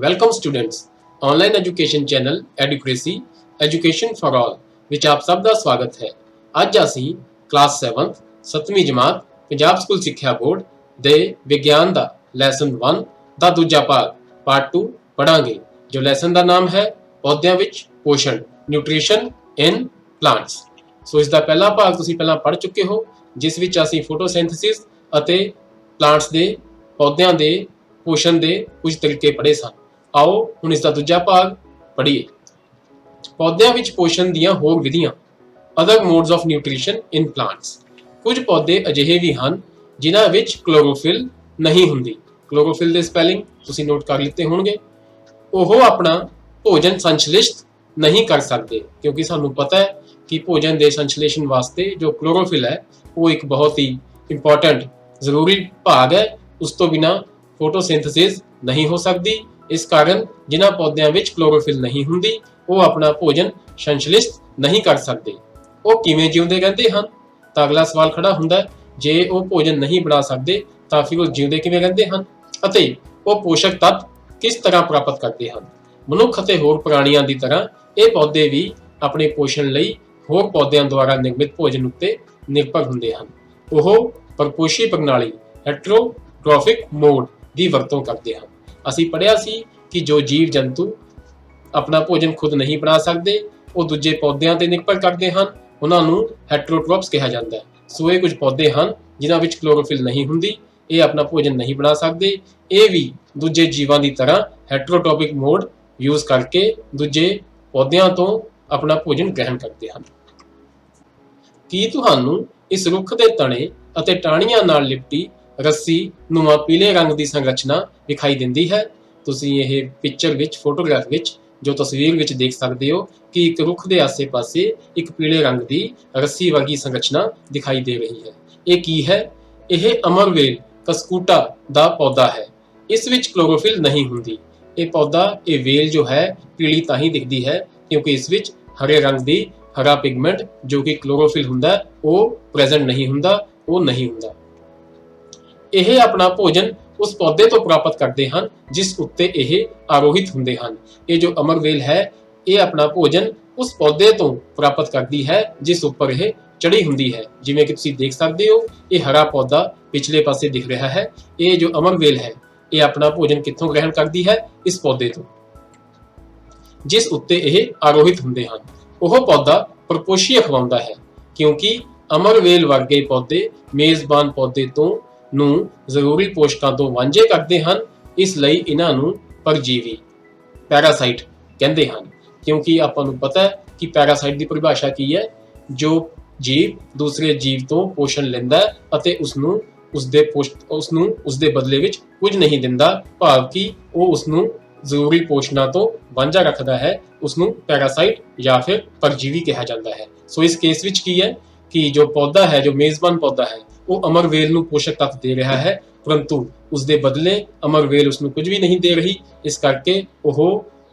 Welcome students. Online education channel adequacy education for all ਵਿੱਚ ਆਪ ਸਭ ਦਾ ਸਵਾਗਤ ਹੈ। ਅੱਜ ਅਸੀਂ ਕਲਾਸ 7th 7ਵੀਂ ਜਮਾਤ ਪੰਜਾਬ ਸਕੂਲ ਸਿੱਖਿਆ ਬੋਰਡ ਦੇ ਵਿਗਿਆਨ ਦਾ ਲੈਸਨ 1 ਦਾ ਦੂਜਾ ਭਾਗ ਪਾਰਟ 2 ਪੜਾਂਗੇ, ਜੋ ਲੈਸਨ ਦਾ ਨਾਮ ਹੈ ਪੌਦਿਆਂ ਵਿੱਚ ਪੋਸ਼ਣ, ਨਿਊਟ੍ਰੀਸ਼ਨ ਇਨ ਪਲਾਂਟਸ। ਸੋ ਇਸ ਦਾ ਪਹਿਲਾ ਭਾਗ ਤੁਸੀਂ ਪਹਿਲਾਂ ਪੜ੍ਹ ਚੁੱਕੇ ਹੋ, ਜਿਸ ਵਿੱਚ ਅਸੀਂ ਫੋਟੋਸਿੰਥੇਸਿਸ ਅਤੇ ਪਲਾਂਟਸ ਦੇ ਪੌਦਿਆਂ ਦੇ ਪੋਸ਼ਣ ਦੇ ਕੁਝ ਤਰੀਕੇ ਪੜ੍ਹੇ ਸਨ। ਆਓ ਹੁਣ ਇਸ ਦਾ ਦੂਜਾ ਭਾਗ ਪੜ੍ਹੀਏ। ਪੌਦਿਆਂ ਵਿੱਚ ਪੋਸ਼ਣ ਦੀਆਂ ਹੋਰ ਵਿਧੀਆਂ, other modes of nutrition in plants. ਕੁਝ ਪੌਦੇ ਅਜਿਹੇ ਵੀ ਹਨ ਜਿਨ੍ਹਾਂ ਵਿੱਚ ਕਲੋਰੋਫਿਲ ਨਹੀਂ ਹੁੰਦੀ। ਕਲੋਰੋਫਿਲ ਦੇ ਸਪੈਲਿੰਗ ਤੁਸੀਂ ਨੋਟ ਕਰ ਲਿੱਤੇ ਹੋਣਗੇ। ਉਹ ਆਪਣਾ ਭੋਜਨ ਸੰਸ਼ਲਿਸ਼ਟ ਨਹੀਂ ਕਰ ਸਕਦੇ, ਕਿਉਂਕਿ ਸਾਨੂੰ ਪਤਾ ਹੈ ਕਿ ਭੋਜਨ ਦੇ ਸੰਸ਼ਲੇਸ਼ਣ ਵਾਸਤੇ ਜੋ ਕਲੋਰੋਫਿਲ ਹੈ ਉਹ ਇੱਕ ਬਹੁਤ ਹੀ ਇੰਪੋਰਟੈਂਟ ਜ਼ਰੂਰੀ ਭਾਗ ਹੈ। ਉਸ ਤੋਂ ਬਿਨਾਂ ਫੋਟੋਸਿੰਥੇਸਿਸ ਨਹੀਂ ਹੋ ਸਕਦੀ। ਇਸ ਕਾਰਨ ਜਿਨ੍ਹਾਂ ਪੌਦਿਆਂ ਵਿੱਚ ਕਲੋਰੋਫਿਲ ਨਹੀਂ ਹੁੰਦੀ ਉਹ ਆਪਣਾ ਭੋਜਨ ਸੰਸ਼ਲਿਸ਼ਟ ਨਹੀਂ ਕਰ ਸਕਦੇ। ਉਹ ਕਿਵੇਂ ਜਿਉਂਦੇ ਰਹਿੰਦੇ ਹਨ? ਤਾਂ ਅਗਲਾ ਸਵਾਲ ਖੜਾ ਹੁੰਦਾ ਹੈ, ਜੇ ਉਹ ਭੋਜਨ ਨਹੀਂ ਬਣਾ ਸਕਦੇ ਤਾਂ ਫਿਰ ਉਹ ਜਿਉਂਦੇ ਕਿਵੇਂ ਰਹਿੰਦੇ ਹਨ ਅਤੇ ਉਹ ਪੋਸ਼ਕ ਤੱਤ ਕਿਸ ਤਰ੍ਹਾਂ ਪ੍ਰਾਪਤ ਕਰਦੇ ਹਨ? ਮਨੁੱਖ ਅਤੇ ਹੋਰ ਪ੍ਰਾਣੀਆਂ ਦੀ ਤਰ੍ਹਾਂ ਇਹ ਪੌਦੇ ਵੀ ਆਪਣੇ ਪੋਸ਼ਣ ਲਈ ਹੋਰ ਪੌਦਿਆਂ ਦੁਆਰਾ ਨਿਰਮਿਤ ਭੋਜਨ ਉੱਤੇ ਨਿਰਭਰ ਹੁੰਦੇ ਹਨ। ਉਹ ਪਰਪੋਸ਼ੀ ਪ੍ਰਣਾਲੀ ਹੈਟਰੋਟ੍ਰੋਫਿਕ ਮੋਡ ਦੀ ਵਰਤੋਂ ਕਰਦੇ ਹਨ। ਅਸੀਂ ਪੜ੍ਹਿਆ ਸੀ ਕਿ ਜੋ ਜੀਵ ਜੰਤੂ ਆਪਣਾ ਭੋਜਨ ਖੁਦ ਨਹੀਂ ਬਣਾ ਸਕਦੇ ਉਹ ਦੂਜੇ ਪੌਦਿਆਂ ਤੇ ਨਿਰਭਰ ਕਰਦੇ ਹਨ। ਉਹਨਾਂ ਨੂੰ ਹੈਟਰੋਟ੍ਰੋਪਸ ਕਿਹਾ ਜਾਂਦਾ ਹੈ। ਸੋ ਇਹ ਕੁਝ ਪੌਦੇ ਹਨ ਜਿਨ੍ਹਾਂ ਵਿੱਚ ਕਲੋਰੋਫਿਲ ਨਹੀਂ ਹੁੰਦੀ, ਇਹ ਆਪਣਾ ਭੋਜਨ ਨਹੀਂ ਬਣਾ ਸਕਦੇ। ਇਹ ਵੀ ਦੂਜੇ ਜੀਵਾਂ ਦੀ ਤਰ੍ਹਾਂ ਹੈਟਰੋਟ੍ਰੋਪਿਕ ਮੋਡ ਯੂਜ਼ ਕਰਕੇ ਦੂਜੇ ਪੌਦਿਆਂ ਤੋਂ ਆਪਣਾ ਭੋਜਨ ਗ੍ਰਹਿਣ ਕਰਦੇ ਹਨ। ਕੀ ਤੁਹਾਨੂੰ ਇਸ ਰੁੱਖ ਦੇ ਤਣੇ ਅਤੇ ਟਾਹਣੀਆਂ ਨਾਲ ਲਿਪਟੀ ਰੱਸੀ ਨੁਮਾ ਪੀਲੇ ਰੰਗ ਦੀ ਸੰਰਚਨਾ ਵਿਖਾਈ ਦਿੰਦੀ ਹੈ? ਤੁਸੀਂ ਇਹ ਪਿਕਚਰ ਵਿੱਚ, ਫੋਟੋਗ੍ਰਾਫ ਵਿੱਚ ਜੋ ਤਸਵੀਰ ਵਿੱਚ ਦੇਖ ਸਕਦੇ ਹੋ ਕਿ ਇੱਕ ਰੁੱਖ ਦੇ ਆਸੇ-ਪਾਸੇ ਇੱਕ ਪੀਲੇ ਰੰਗ ਦੀ ਰੱਸੀ ਵਰਗੀ ਸੰਰਚਨਾ ਦਿਖਾਈ ਦੇ ਰਹੀ ਹੈ। ਇਹ ਕੀ ਹੈ? ਇਹ ਅਮਰਵੇਲ ਕਸਕੂਟਾ ਦਾ ਪੌਦਾ ਹੈ। ਇਸ ਵਿੱਚ ਕਲੋਰੋਫਿਲ ਨਹੀਂ ਹੁੰਦੀ। ਇਹ ਪੌਦਾ, ਇਹ ਵੇਲ ਜੋ ਹੈ ਪੀਲੀ ਤਾਂ ਹੀ ਦਿਖਦੀ ਹੈ ਕਿਉਂਕਿ ਇਸ ਵਿੱਚ ਹਰੇ ਰੰਗ ਦੀ ਹਰਾ ਪਿਗਮੈਂਟ ਜੋ ਕਿ ਕਲੋਰੋਫਿਲ ਹੁੰਦਾ ਉਹ ਪ੍ਰੈਜ਼ੈਂਟ ਨਹੀਂ ਹੁੰਦਾ, ਉਹ ਨਹੀਂ ਹੁੰਦਾ। ਇਹ ਆਪਣਾ ਭੋਜਨ ਉਸ ਪੌਦੇ ਤੋਂ ਪ੍ਰਾਪਤ ਕਰਦੇ ਹਨ ਜਿਸ ਉੱਤੇ ਇਹ ਆਰੋਹਿਤ ਹੁੰਦੇ ਹਨ। ਇਹ ਜੋ ਅਮਰਵੇਲ ਹੈ ਇਹ ਆਪਣਾ ਭੋਜਨ ਉਸ ਪੌਦੇ ਤੋਂ ਪ੍ਰਾਪਤ ਕਰਦੀ ਹੈ ਜਿਸ ਉੱਪਰ ਇਹ ਚੜੀ ਹੁੰਦੀ ਹੈ। ਜਿਵੇਂ ਕਿ ਤੁਸੀਂ ਦੇਖ ਸਕਦੇ ਹੋ, ਇਹ ਹਰਾ ਪੌਦਾ ਪਿਛਲੇ ਪਾਸੇ ਦਿਖ ਰਿਹਾ ਹੈ। ਇਹ ਜੋ ਅਮਰਵੇਲ ਹੈ ਇਹ ਆਪਣਾ ਭੋਜਨ ਕਿੱਥੋਂ ਗ੍ਰਹਿਣ ਕਰਦੀ ਹੈ? ਇਸ ਪੌਦੇ ਤੋਂ ਜਿਸ ਉੱਤੇ ਇਹ ਆਰੋਹਿਤ ਹੁੰਦੇ ਹਨ। ਉਹ ਪੌਦਾ ਪਰਪੋਸ਼ੀ ਅਖਵਾਉਂਦਾ ਹੈ ਕਿਉਂਕਿ ਅਮਰਵੇਲ ਵਰਗੇ ਪੌਦੇ ਮੇਜ਼ਬਾਨ ਪੌਦੇ ਤੋਂ ਨੂੰ ਜ਼ਰੂਰੀ ਪੋਸ਼ਕਾਂ ਤੋਂ ਵਾਂਝੇ ਕਰਦੇ ਹਨ। ਇਸ ਲਈ ਇਹਨਾਂ ਨੂੰ ਪਰਜੀਵੀ ਪੈਰਾਸਾਈਟ ਕਹਿੰਦੇ ਹਨ, ਕਿਉਂਕਿ ਆਪਾਂ ਨੂੰ ਪਤਾ ਹੈ ਕਿ ਪੈਰਾਸਾਈਟ ਦੀ ਪਰਿਭਾਸ਼ਾ ਕੀ ਹੈ? ਜੋ ਜੀਵ ਦੂਸਰੇ ਜੀਵ ਤੋਂ ਪੋਸ਼ਣ ਲੈਂਦਾ ਹੈ ਅਤੇ ਉਸਨੂੰ ਉਸਦੇ ਬਦਲੇ ਵਿੱਚ ਕੁਝ ਨਹੀਂ ਦਿੰਦਾ, ਭਾਵ ਕਿ ਉਹ ਉਸਨੂੰ ਜ਼ਰੂਰੀ ਪੋਸ਼ਣਾਂ ਤੋਂ ਵਾਂਝਾ ਰੱਖਦਾ ਹੈ, ਉਸਨੂੰ ਪੈਰਾਸਾਈਟ ਜਾਂ ਫਿਰ ਪਰਜੀਵੀ ਕਿਹਾ ਜਾਂਦਾ ਹੈ। ਸੋ ਇਸ ਕੇਸ ਵਿੱਚ ਕੀ ਹੈ ਕਿ ਜੋ ਪੌਦਾ ਹੈ, ਜੋ ਮੇਜ਼ਬਾਨ ਪੌਦਾ ਹੈ, ਉਹ ਅਮਰਵੇਲ ਨੂੰ ਪੋਸ਼ਕ ਤੱਤ ਦੇ ਰਿਹਾ ਹੈ, ਪਰੰਤੂ ਉਸਦੇ ਬਦਲੇ ਅਮਰਵੇਲ ਉਸਨੂੰ ਕੁਝ ਵੀ ਨਹੀਂ ਦੇ ਰਹੀ। ਇਸ ਕਰਕੇ ਉਹ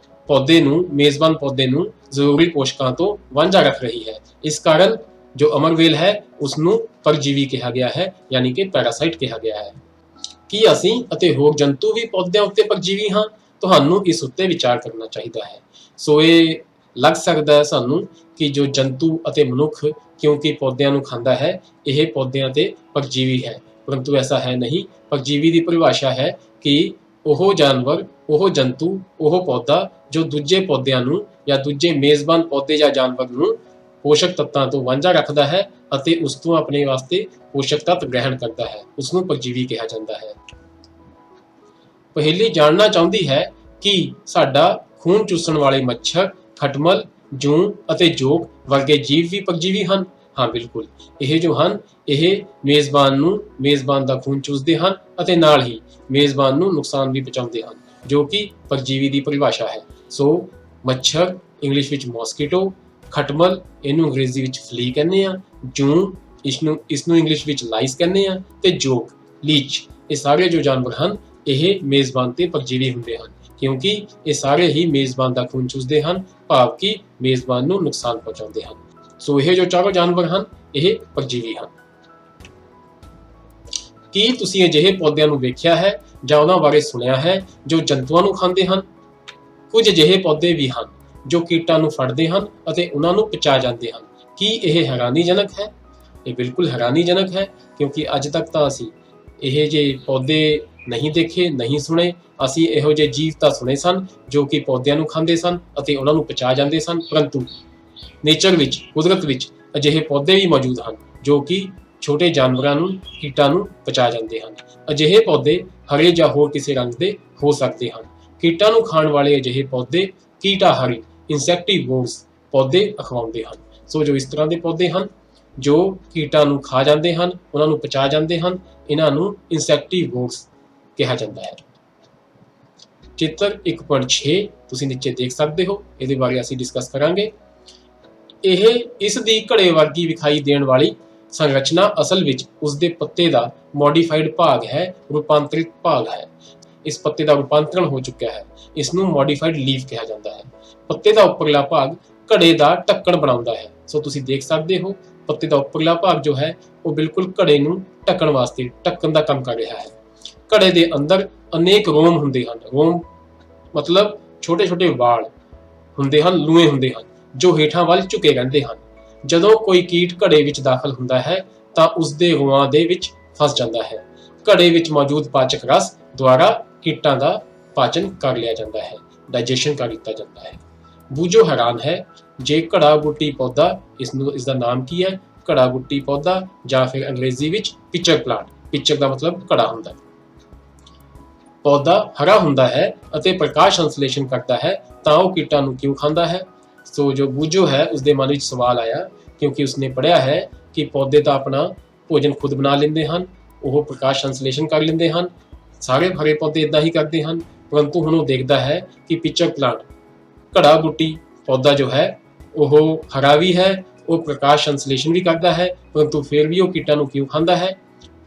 ਪੌਦੇ ਨੂੰ, ਮੇਜ਼ਬਾਨ ਪੌਦੇ ਨੂੰ ਜ਼ਰੂਰੀ ਪੋਸ਼ਕਾਂ ਤੋਂ ਵਾਂਝਾ ਰੱਖ ਰਹੀ ਹੈ। ਇਸ ਕਾਰਨ ਜੋ ਅਮਰਵੇਲ ਹੈ ਉਸਨੂੰ ਪਰਜੀਵੀ ਕਿਹਾ ਗਿਆ ਹੈ, ਯਾਨੀ ਕਿ ਪੈਰਾਸਾਈਟ ਕਿਹਾ ਗਿਆ ਹੈ। ਕੀ ਅਸੀਂ ਅਤੇ ਹੋਰ ਜੰਤੂ ਵੀ ਪੌਦਿਆਂ ਉੱਤੇ ਪਰਜੀਵੀ ਹਾਂ? ਤੁਹਾਨੂੰ ਇਸ ਉੱਤੇ ਵਿਚਾਰ ਕਰਨਾ ਚਾਹੀਦਾ ਹੈ। ਸੋ ਇਹ ਲੱਗ ਸਕਦਾ ਹੈ ਸਾਨੂੰ ਕਿ ਜੋ ਜੰਤੂ ਅਤੇ ਮਨੁੱਖ ਕਿਉਂਕਿ ਪੌਦਿਆਂ ਨੂੰ ਖਾਂਦਾ ਹੈ, ਇਹ ਪੌਦਿਆਂ ਤੇ ਪਰਜੀਵੀ ਹੈ, ਪਰੰਤੂ ਐਸਾ ਹੈ ਨਹੀਂ। ਪਰਜੀਵੀ ਦੀ ਪਰਿਭਾਸ਼ਾ ਹੈ ਕਿ ਉਹ ਜਾਨਵਰ, ਉਹ ਜੰਤੂ, ਉਹ ਪੌਦਾ ਜੋ ਦੂਜੇ ਪੌਦਿਆਂ ਨੂੰ ਜਾਂ ਦੂਜੇ ਮੇਜ਼ਬਾਨ ਪੌਦੇ ਜਾਂ ਜਾਨਵਰ ਨੂੰ ਪੋਸ਼ਕ ਤੱਤਾਂ ਤੋਂ ਵਾਂਝਾ ਰੱਖਦਾ ਹੈ ਅਤੇ ਉਸ ਤੋਂ ਆਪਣੇ ਵਾਸਤੇ ਪੋਸ਼ਕ ਤੱਤ ਗ੍ਰਹਿਣ ਕਰਦਾ ਹੈ, ਉਸਨੂੰ ਪਰਜੀਵੀ ਕਿਹਾ ਜਾਂਦਾ ਹੈ। ਪਹੇਲੀ ਜਾਣਨਾ ਚਾਹੁੰਦੀ ਹੈ ਕਿ ਸਾਡਾ ਖੂਨ ਚੂਸਣ ਵਾਲੇ ਮੱਛਰ, ਖਟਮਲ, ਜੂੰ ਅਤੇ ਜੋਕ ਵਰਗੇ ਜੀਵ ਵੀ ਪਰਜੀਵੀ ਹਨ? ਹਾਂ, ਬਿਲਕੁਲ। ਇਹ ਜੋ ਹਨ ਇਹ ਮੇਜ਼ਬਾਨ ਦਾ ਖੂਨ ਚੂਸਦੇ ਹਨ ਅਤੇ ਨਾਲ ਹੀ ਮੇਜ਼ਬਾਨ ਨੂੰ ਨੁਕਸਾਨ ਵੀ ਪਹੁੰਚਾਉਂਦੇ ਹਨ, ਜੋ ਕਿ ਪਰਜੀਵੀ ਦੀ ਪਰਿਭਾਸ਼ਾ ਹੈ। ਸੋ ਮੱਛਰ ਇੰਗਲਿਸ਼ ਵਿੱਚ ਮੋਸਕੀਟੋ, ਖਟਮਲ ਇਹਨੂੰ ਅੰਗਰੇਜ਼ੀ ਵਿੱਚ ਫਲੀ ਕਹਿੰਦੇ ਆ, ਜੂੰ ਇਸਨੂੰ ਇੰਗਲਿਸ਼ ਵਿੱਚ ਲਾਈਸ ਕਹਿੰਦੇ ਆ, ਤੇ ਜੋਕ ਲੀਚ, ਇਹ ਸਾਰੇ ਜੋ ਜਾਨਵਰ ਹਨ ਇਹ ਮੇਜ਼ਬਾਨ ਤੇ ਪਰਜੀਵੀ ਹੁੰਦੇ ਹਨ ਕਿਉਂਕਿ ਇਹ ਸਾਰੇ ਹੀ ਮੇਜ਼ਬਾਨ ਦਾ ਖੂਨ ਚੂਸਦੇ ਹਨ, ਭਾਵ ਕਿ ਮੇਜ਼ਬਾਨ ਨੂੰ ਨੁਕਸਾਨ ਪਹੁੰਚਾਉਂਦੇ ਹਨ। ਸੋ ਇਹ ਜੋ ਚਾਰੋਂ ਜਾਨਵਰ ਹਨ ਇਹ ਪਰਜੀਵੀ ਹਨ। ਕੀ ਤੁਸੀਂ ਅਜਿਹੇ ਪੌਦਿਆਂ ਨੂੰ ਵੇਖਿਆ ਹੈ ਜਾਂ ਉਹਨਾਂ ਬਾਰੇ ਸੁਣਿਆ ਹੈ ਜੋ ਜੰਤੂਆਂ ਨੂੰ ਖਾਂਦੇ ਹਨ? ਕੁਝ ਅਜਿਹੇ ਪੌਦੇ ਵੀ ਹਨ ਜੋ ਕੀਟਾਂ ਨੂੰ ਫੜਦੇ ਹਨ ਅਤੇ ਉਹਨਾਂ ਨੂੰ ਪਚਾ ਜਾਂਦੇ ਹਨ। ਕੀ ਇਹ ਹੈਰਾਨੀਜਨਕ ਹੈ? ਇਹ ਬਿਲਕੁਲ ਹੈਰਾਨੀਜਨਕ ਹੈ, ਕਿਉਂਕਿ ਅੱਜ ਤੱਕ ਤਾਂ ਅਸੀਂ ਇਹ ਜਿਹੇ ਪੌਦੇ ਨਹੀਂ ਦੇਖੇ, ਨਹੀਂ ਸੁਣੇ। ਅਸੀਂ ਇਹੋ ਜਿਹੇ ਜੀਵ ਤਾਂ ਸੁਣੇ ਸਨ ਜੋ ਕਿ ਪੌਦਿਆਂ ਨੂੰ ਖਾਂਦੇ ਸਨ ਅਤੇ ਉਹਨਾਂ ਨੂੰ ਪਚਾ ਜਾਂਦੇ ਸਨ, ਪਰੰਤੂ ਨੇਚਰ ਵਿੱਚ, ਕੁਦਰਤ ਵਿੱਚ ਅਜਿਹੇ ਪੌਦੇ ਵੀ ਮੌਜੂਦ ਹਨ ਜੋ ਕਿ ਛੋਟੇ ਜਾਨਵਰਾਂ ਨੂੰ, ਕੀਟਾਂ ਨੂੰ ਪਚਾ ਜਾਂਦੇ ਹਨ। ਅਜਿਹੇ ਪੌਦੇ ਹਰੇ ਜਾਂ ਹੋਰ ਕਿਸੇ ਰੰਗ ਦੇ ਹੋ ਸਕਦੇ ਹਨ। ਕੀਟਾਂ ਨੂੰ ਖਾਣ ਵਾਲੇ ਅਜਿਹੇ ਪੌਦੇ ਕੀਟਾਹਾਰੀ ਇਨਸੈਕਟੀਵੋਰਸ ਪੌਦੇ ਅਖਵਾਉਂਦੇ ਹਨ। ਸੋ ਜੋ ਇਸ ਤਰ੍ਹਾਂ ਦੇ ਪੌਦੇ ਹਨ ਜੋ ਕੀਟਾਂ ਨੂੰ ਖਾ ਜਾਂਦੇ ਹਨ, ਉਹਨਾਂ ਨੂੰ ਪਚਾ ਜਾਂਦੇ ਹਨ, ਇਹਨਾਂ ਨੂੰ ਇਨਸੈਕਟੀਵੋਰਸ ਕਿਹਾ ਜਾਂਦਾ ਹੈ। ਚਿੱਤਰ 1.6 ਤੁਸੀਂ ਨੀਚੇ ਦੇਖ ਸਕਦੇ ਹੋ, ਇਹਦੇ ਬਾਰੇ ਅਸੀਂ ਡਿਸਕਸ ਕਰਾਂਗੇ। ਇਹ ਇਸ ਦੀ ਘੜੇ ਵਰਗੀ ਵਿਖਾਈ ਦੇਣ ਵਾਲੀ ਸੰਰਚਨਾ ਅਸਲ ਵਿੱਚ ਉਸਦੇ ਪੱਤੇ ਦਾ ਮੋਡੀਫਾਈਡ ਭਾਗ ਹੈ, ਰੂਪਾਂਤਰਿਤ ਭਾਗ ਹੈ। ਇਸ ਪੱਤੇ ਦਾ ਰੂਪਾਂਤਰਣ ਹੋ ਚੁੱਕਿਆ ਹੈ। ਇਸ ਨੂੰ ਮੋਡੀਫਾਈਡ ਲੀਫ ਕਿਹਾ ਜਾਂਦਾ ਹੈ। ਪੱਤੇ ਦਾ ਉੱਪਰਲਾ ਭਾਗ ਘੜੇ ਦਾ ਢੱਕਣ ਬਣਾਉਂਦਾ ਹੈ। ਸੋ ਤੁਸੀਂ ਦੇਖ ਸਕਦੇ ਹੋ, ਪੱਤੇ ਦਾ ਉੱਪਰਲਾ ਭਾਗ ਜੋ ਹੈ ਉਹ ਬਿਲਕੁਲ ਘੜੇ ਨੂੰ ਢੱਕਣ ਵਾਸਤੇ, ਢੱਕਣ ਦਾ ਕੰਮ ਕਰ ਰਿਹਾ ਹੈ। ਘੜੇ ਦੇ ਅੰਦਰ ਅਨੇਕ ਰੋਮ ਹੁੰਦੇ ਹਨ। ਰੋਮ ਮਤਲਬ ਛੋਟੇ ਛੋਟੇ ਵਾਲ ਹੁੰਦੇ ਹਨ, ਲੂਏ ਹੁੰਦੇ ਹਨ, ਜੋ ਹੇਠਾਂ ਵੱਲ ਝੁਕੇ ਰਹਿੰਦੇ ਹਨ। ਜਦੋਂ ਕੋਈ ਕੀਟ ਘੜੇ ਵਿੱਚ ਦਾਖਲ ਹੁੰਦਾ ਹੈ ਤਾਂ ਉਸਦੇ ਰੂਆਂ ਦੇ ਵਿੱਚ ਫਸ ਜਾਂਦਾ ਹੈ। ਘੜੇ ਵਿੱਚ ਮੌਜੂਦ ਪਾਚਕ ਰਸ ਦੁਆਰਾ ਕੀਟਾਂ ਦਾ ਪਾਚਨ ਕਰ ਲਿਆ ਜਾਂਦਾ ਹੈ, ਡਾਈਜੈਸ਼ਨ ਕਰ ਦਿੱਤਾ ਜਾਂਦਾ ਹੈ। ਬੂਝੋ ਹੈਰਾਨ ਹੈ, ਜੇ ਘੜਾ ਬੂਟੀ ਪੌਦਾ, ਇਸ ਦਾ ਨਾਮ ਕੀ ਹੈ? ਘੜਾ ਬੂਟੀ ਪੌਦਾ, ਜਾਂ ਫਿਰ ਅੰਗਰੇਜ਼ੀ ਵਿੱਚ ਪਿਚਰ ਪਲਾਂਟ। ਪਿਚਰ ਦਾ ਮਤਲਬ ਘੜਾ ਹੁੰਦਾ ਹੈ। ਪੌਦਾ ਹਰਾ ਹੁੰਦਾ ਹੈ ਅਤੇ ਪ੍ਰਕਾਸ਼ ਸੰਸਲੇਸ਼ਨ ਕਰਦਾ ਹੈ, ਤਾਂ ਉਹ ਕੀਟਾਂ ਨੂੰ ਕਿਉਂ ਖਾਂਦਾ ਹੈ? ਸੋ ਜੋ ਬੂਝੋ ਹੈ, ਉਸਦੇ ਮਨ ਵਿੱਚ ਸਵਾਲ ਆਇਆ, ਕਿਉਂਕਿ ਉਸਨੇ ਪੜ੍ਹਿਆ ਹੈ ਕਿ ਪੌਦੇ ਤਾਂ ਆਪਣਾ ਭੋਜਨ ਖੁਦ ਬਣਾ ਲੈਂਦੇ ਹਨ, ਉਹ ਪ੍ਰਕਾਸ਼ ਸੰਸਲੇਸ਼ਨ ਕਰ ਲੈਂਦੇ ਹਨ, ਸਾਰੇ ਹਰੇ ਪੌਦੇ ਇਦਾਂ ਹੀ ਕਰਦੇ ਹਨ। ਪਰੰਤੂ ਹੁਣ ਉਹ ਦੇਖਦਾ ਹੈ ਕਿ ਪਿਚਰ ਪਲਾਂਟ, ਘੜਾ ਬੂਟੀ ਪੌਦਾ ਜੋ ਹੈ ਉਹ ਹਰਾ ਵੀ ਹੈ, ਉਹ ਪ੍ਰਕਾਸ਼ ਸੰਸਲੇਸ਼ਨ ਵੀ ਕਰਦਾ ਹੈ, ਪਰੰਤੂ ਫਿਰ ਵੀ ਉਹ ਕੀਟਾਂ ਨੂੰ ਕਿਉਂ ਖਾਂਦਾ ਹੈ?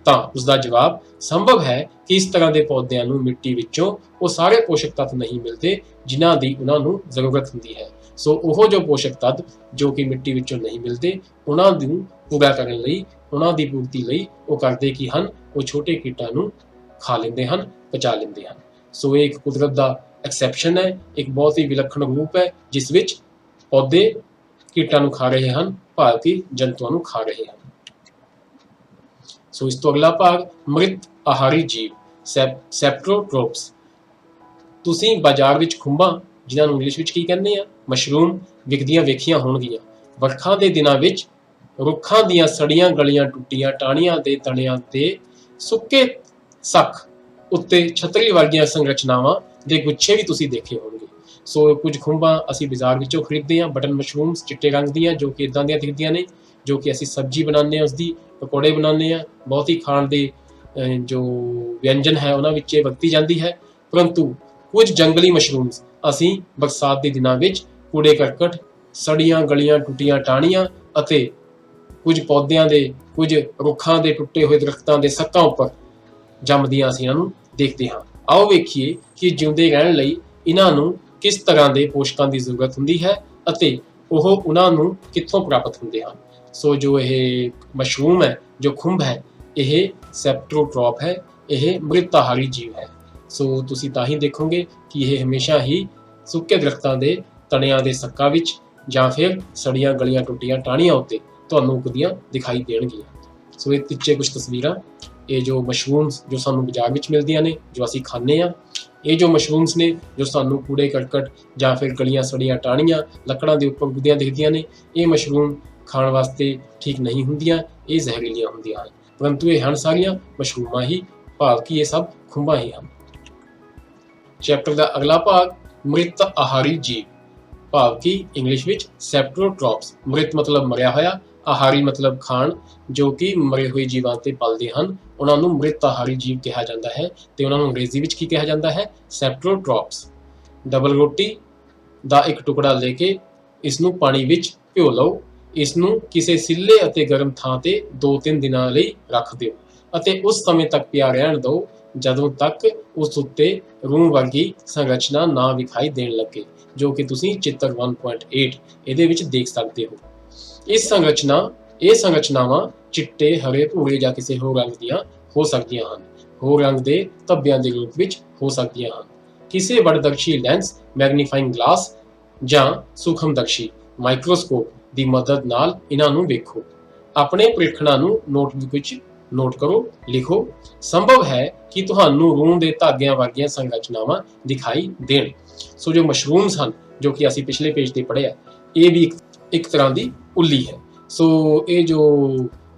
ਤਾਂ ਉਸਦਾ ਜਵਾਬ, ਸੰਭਵ ਹੈ ਕਿ ਇਸ ਤਰ੍ਹਾਂ ਦੇ ਪੌਦਿਆਂ ਨੂੰ ਮਿੱਟੀ ਵਿੱਚੋਂ ਉਹ ਸਾਰੇ ਪੋਸ਼ਕ ਤੱਤ ਨਹੀਂ ਮਿਲਦੇ ਜਿਨ੍ਹਾਂ ਦੀ ਉਹਨਾਂ ਨੂੰ ਜ਼ਰੂਰਤ ਹੁੰਦੀ ਹੈ। ਸੋ ਉਹ ਜੋ ਪੋਸ਼ਕ ਤੱਤ ਜੋ ਕਿ ਮਿੱਟੀ ਵਿੱਚੋਂ ਨਹੀਂ ਮਿਲਦੇ, ਉਹਨਾਂ ਨੂੰ ਪੂਰਾ ਕਰਨ ਲਈ, ਉਹਨਾਂ ਦੀ ਪੂਰਤੀ ਲਈ ਉਹ ਕਰਦੇ ਕੀ ਹਨ? ਉਹ ਛੋਟੇ ਕੀਟਾਂ ਨੂੰ ਖਾ ਲੈਂਦੇ ਹਨ, ਪਚਾ ਲੈਂਦੇ ਹਨ। ਸੋ ਇਹ ਇੱਕ ਕੁਦਰਤ ਦਾ ਐਕਸੈਪਸ਼ਨ ਹੈ, ਇੱਕ ਬਹੁਤ ਹੀ ਵਿਲੱਖਣ ਰੂਪ ਹੈ ਜਿਸ ਵਿੱਚ ਪੌਦੇ ਕੀਟਾਂ ਨੂੰ ਖਾ ਰਹੇ ਹਨ, ਭਾਰਤੀ ਜੰਤੂਆਂ ਨੂੰ ਖਾ ਰਹੇ ਹਨ। ਸੋ ਇਸ ਤੋਂ ਅਗਲਾ ਭਾਗ, ਮ੍ਰਿਤ ਆਹਾਰੀ ਜੀਵ, ਸੈਪਟਰੋਟ੍ਰੋਪਸ। ਤੁਸੀਂ ਬਾਜ਼ਾਰ ਵਿੱਚ ਖੁੰਬਾਂ, ਜਿਨ੍ਹਾਂ ਨੂੰ ਇੰਗਲਿਸ਼ ਵਿੱਚ ਕੀ ਕਹਿੰਦੇ ਆ, ਮਸ਼ਰੂਮ, ਵਿਕਦੀਆਂ ਵੇਖੀਆਂ ਹੋਣਗੀਆਂ। ਵਰਖਾ ਦੇ ਦਿਨਾਂ ਵਿੱਚ ਰੁੱਖਾਂ ਦੀਆਂ ਸੜੀਆਂ ਗਲੀਆਂ ਟੁੱਟੀਆਂ ਟਾਹਣੀਆਂ ਦੇ ਤਣਿਆਂ ਤੇ ਸੁੱਕੇ ਸੱਖ ਉੱਤੇ ਛਤਰੀ ਵਰਗੀਆਂ ਸੰਰਚਨਾਵਾਂ ਦੇ ਗੁੱਛੇ ਵੀ ਤੁਸੀਂ ਦੇਖੇ ਹੋਣਗੇ। ਸੋ ਕੁਝ ਖੁੰਬਾਂ ਅਸੀਂ ਬਾਜ਼ਾਰ ਵਿੱਚੋਂ ਖਰੀਦਦੇ ਹਾਂ, ਬਟਨ ਮਸ਼ਰੂਮਸ, ਚਿੱਟੇ ਰੰਗ ਦੀਆਂ, ਜੋ ਕਿ ਇਦਾਂ ਦੀਆਂ ਦਿਖਦੀਆਂ ਨੇ, ਜੋ ਕਿ ਅਸੀਂ ਸਬਜ਼ੀ ਬਣਾਉਂਦੇ ਹਾਂ, ਉਸਦੀ ਪਕੌੜੇ ਬਣਾਉਂਦੇ ਹਾਂ, ਬਹੁਤ ਹੀ ਖਾਣ ਦੇ ਜੋ ਵਿਅੰਜਨ ਹੈ ਉਹਨਾਂ ਵਿੱਚ ਇਹ ਵਰਤੀ ਜਾਂਦੀ ਹੈ। ਪਰੰਤੂ ਕੁਝ ਜੰਗਲੀ ਮਸ਼ਰੂਮਸ ਅਸੀਂ ਬਰਸਾਤ ਦੇ ਦਿਨਾਂ ਵਿੱਚ ਕੂੜੇ ਕਰਕਟ, ਸੜੀਆਂ ਗਲੀਆਂ ਟੁੱਟੀਆਂ ਟਾਹਣੀਆਂ ਅਤੇ ਕੁਝ ਪੌਦਿਆਂ ਦੇ, ਕੁਝ ਰੁੱਖਾਂ ਦੇ ਟੁੱਟੇ ਹੋਏ ਦਰਖਤਾਂ ਦੇ ਸੱਕਾਂ ਉੱਪਰ ਜੰਮਦੀਆਂ ਅਸੀਂ ਇਹਨਾਂ ਨੂੰ ਦੇਖਦੇ ਹਾਂ। ਆਓ ਵੇਖੀਏ ਕਿ ਜਿਉਂਦੇ ਰਹਿਣ ਲਈ ਇਹਨਾਂ ਨੂੰ ਕਿਸ ਤਰ੍ਹਾਂ ਦੇ ਪੋਸ਼ਕਾਂ ਦੀ ਜ਼ਰੂਰਤ ਹੁੰਦੀ ਹੈ ਅਤੇ ਉਹ ਉਹਨਾਂ ਨੂੰ ਕਿੱਥੋਂ ਪ੍ਰਾਪਤ ਹੁੰਦੇ ਹਨ। ਸੋ ਜੋ ਇਹ ਮਸ਼ਰੂਮ ਹੈ, ਜੋ ਖੁੰਭ ਹੈ, ਇਹ ਸੈਪਟਰੋਟ੍ਰੋਪ ਹੈ, ਇਹ ਮ੍ਰਿਤਾਹਾਰੀ ਜੀਵ ਹੈ। ਸੋ ਤੁਸੀਂ ਤਾਂ ਹੀ ਦੇਖੋਗੇ ਕਿ ਇਹ ਹਮੇਸ਼ਾ ਹੀ ਸੁੱਕੇ ਦਰਖਤਾਂ ਦੇ ਤਣਿਆਂ ਦੇ ਸੱਕਾਂ ਵਿੱਚ ਜਾਂ ਫਿਰ ਸੜੀਆਂ ਗਲੀਆਂ ਟੁੱਟੀਆਂ ਟਾਹਣੀਆਂ ਉੱਤੇ ਤੁਹਾਨੂੰ ਉੱਗਦੀਆਂ ਦਿਖਾਈ ਦੇਣਗੀਆਂ। ਸੋ ਇਹ ਪਿੱਛੇ ਕੁਝ ਤਸਵੀਰਾਂ, ਇਹ ਜੋ ਮਸ਼ਰੂਮਸ ਜੋ ਸਾਨੂੰ ਬਾਜ਼ਾਰ ਵਿੱਚ ਮਿਲਦੀਆਂ ਨੇ, ਜੋ ਅਸੀਂ ਖਾਂਦੇ ਹਾਂ, ਇਹ ਜੋ ਮਸ਼ਰੂਮਸ ਨੇ ਜੋ ਸਾਨੂੰ ਕੂੜੇ ਕਰਕਟ ਜਾਂ ਫਿਰ ਗਲੀਆਂ ਸੜੀਆਂ ਟਾਹਣੀਆਂ, ਲੱਕੜਾਂ ਦੇ ਉੱਪਰ ਉੱਗਦੀਆਂ ਦਿਖਦੀਆਂ ਨੇ, ਇਹ ਮਸ਼ਰੂਮ ਖਾਣ ਵਾਸਤੇ ਠੀਕ ਨਹੀਂ ਹੁੰਦੀਆਂ, ਇਹ ਜ਼ਹਿਰੀਲੀਆਂ ਹੁੰਦੀਆਂ ਹਨ। ਪਰੰਤੂ ਇਹ ਹਨ ਸਾਰੀਆਂ ਮਸ਼ਰੂਮਾਂ ਹੀ, ਭਾਵ ਕਿ ਇਹ ਸਭ ਖੁੰਬਾਂ ਹੀ ਹਨ। ਚੈਪਟਰ ਦਾ ਅਗਲਾ ਭਾਗ, ਮ੍ਰਿਤ ਆਹਾਰੀ ਜੀਵ, ਭਾਵ ਕਿ ਇੰਗਲਿਸ਼ ਵਿੱਚ ਸੈਪਟਰੋਟ੍ਰੋਪਸ। ਮ੍ਰਿਤ ਮਤਲਬ ਮਰਿਆ ਹੋਇਆ, ਆਹਾਰੀ ਮਤਲਬ ਖਾਣ, ਜੋ ਕਿ ਮਰੇ ਹੋਏ ਜੀਵਾਂ ਤੇ ਪਲਦੇ ਹਨ, ਉਹਨਾਂ ਨੂੰ ਮ੍ਰਿਤ ਆਹਾਰੀ ਜੀਵ ਕਿਹਾ ਜਾਂਦਾ ਹੈ। ਤੇ ਉਹਨਾਂ ਨੂੰ ਅੰਗਰੇਜ਼ੀ ਵਿੱਚ ਕੀ ਕਿਹਾ ਜਾਂਦਾ ਹੈ? ਸੈਪਟਰੋਟ੍ਰੋਪਸ। ਡਬਲ ਰੋਟੀ ਦਾ ਇੱਕ ਟੁਕੜਾ ਲੈ ਕੇ ਇਸ ਨੂੰ ਪਾਣੀ ਵਿੱਚ ਭਿਓ ਲਓ। ਇਸ ਨੂੰ ਕਿਸੇ ਸਿੱਲੇ ਅਤੇ ਗਰਮ ਥਾਂ ਤੇ 2-3 ਦਿਨਾਂ ਲਈ ਰੱਖ ਦਿਓ ਅਤੇ ਉਸ ਸਮੇਂ ਤੱਕ ਪਿਆ ਰਹਿਣ ਦਿਓ ਜਦੋਂ ਤੱਕ ਉਸ ਉੱਤੇ ਰੂੰ ਵਰਗੀ ਸੰਰਚਨਾ ਨਾ ਵਿਖਾਈ ਦੇਣ ਲੱਗੇ, ਜੋ ਕਿ ਤੁਸੀਂ ਚਿੱਤਰ 1.8 ਇਹਦੇ ਵਿੱਚ ਦੇਖ ਸਕਦੇ ਹੋ। ਇਹ ਸੰਰਚਨਾਵਾਂ ਚਿੱਟੇ, ਹਰੇ, ਭੂਰੇ ਜਾਂ ਕਿਸੇ ਹੋਰ ਰੰਗ ਦੀਆਂ ਹੋ ਸਕਦੀਆਂ ਹਨ। ਹੋਰ ਰੰਗ ਦੇ ਧੱਬਿਆਂ ਦੇ ਰੂਪ ਵਿੱਚ ਹੋ ਸਕਦੀਆਂ ਹਨ। ਕਿਸੇ ਵਡਦਰਸ਼ੀ ਲੈਂਸ, ਮੈਗਨੀਫਾਈਂਗ ਗਲਾਸ ਜਾਂ ਸੂਖਮਦਰਸ਼ੀ ਮਾਈਕਰੋਸਕੋਪ ਦੀ ਮਦਦ ਨਾਲ ਇਹਨਾਂ ਨੂੰ ਵੇਖੋ। ਆਪਣੇ ਪ੍ਰੀਖਣਾਂ ਨੂੰ ਨੋਟਬੁੱਕ ਵਿੱਚ ਨੋਟ ਕਰੋ, ਲਿਖੋ। ਸੰਭਵ ਹੈ ਕਿ ਤੁਹਾਨੂੰ ਰੂੰ ਦੇ ਧਾਗਿਆਂ ਵਰਗੀਆਂ ਸੰਰਚਨਾਵਾਂ ਦਿਖਾਈ ਦੇਣ। ਸੋ ਜੋ ਮਸ਼ਰੂਮਸ ਹਨ, ਜੋ ਕਿ ਅਸੀਂ ਪਿਛਲੇ ਪੇਜ ਤੇ ਪੜ੍ਹਿਆ, ਇਹ ਵੀ ਇੱਕ ਤਰ੍ਹਾਂ ਦੀ ਉੱਲੀ ਹੈ। ਸੋ ਇਹ ਜੋ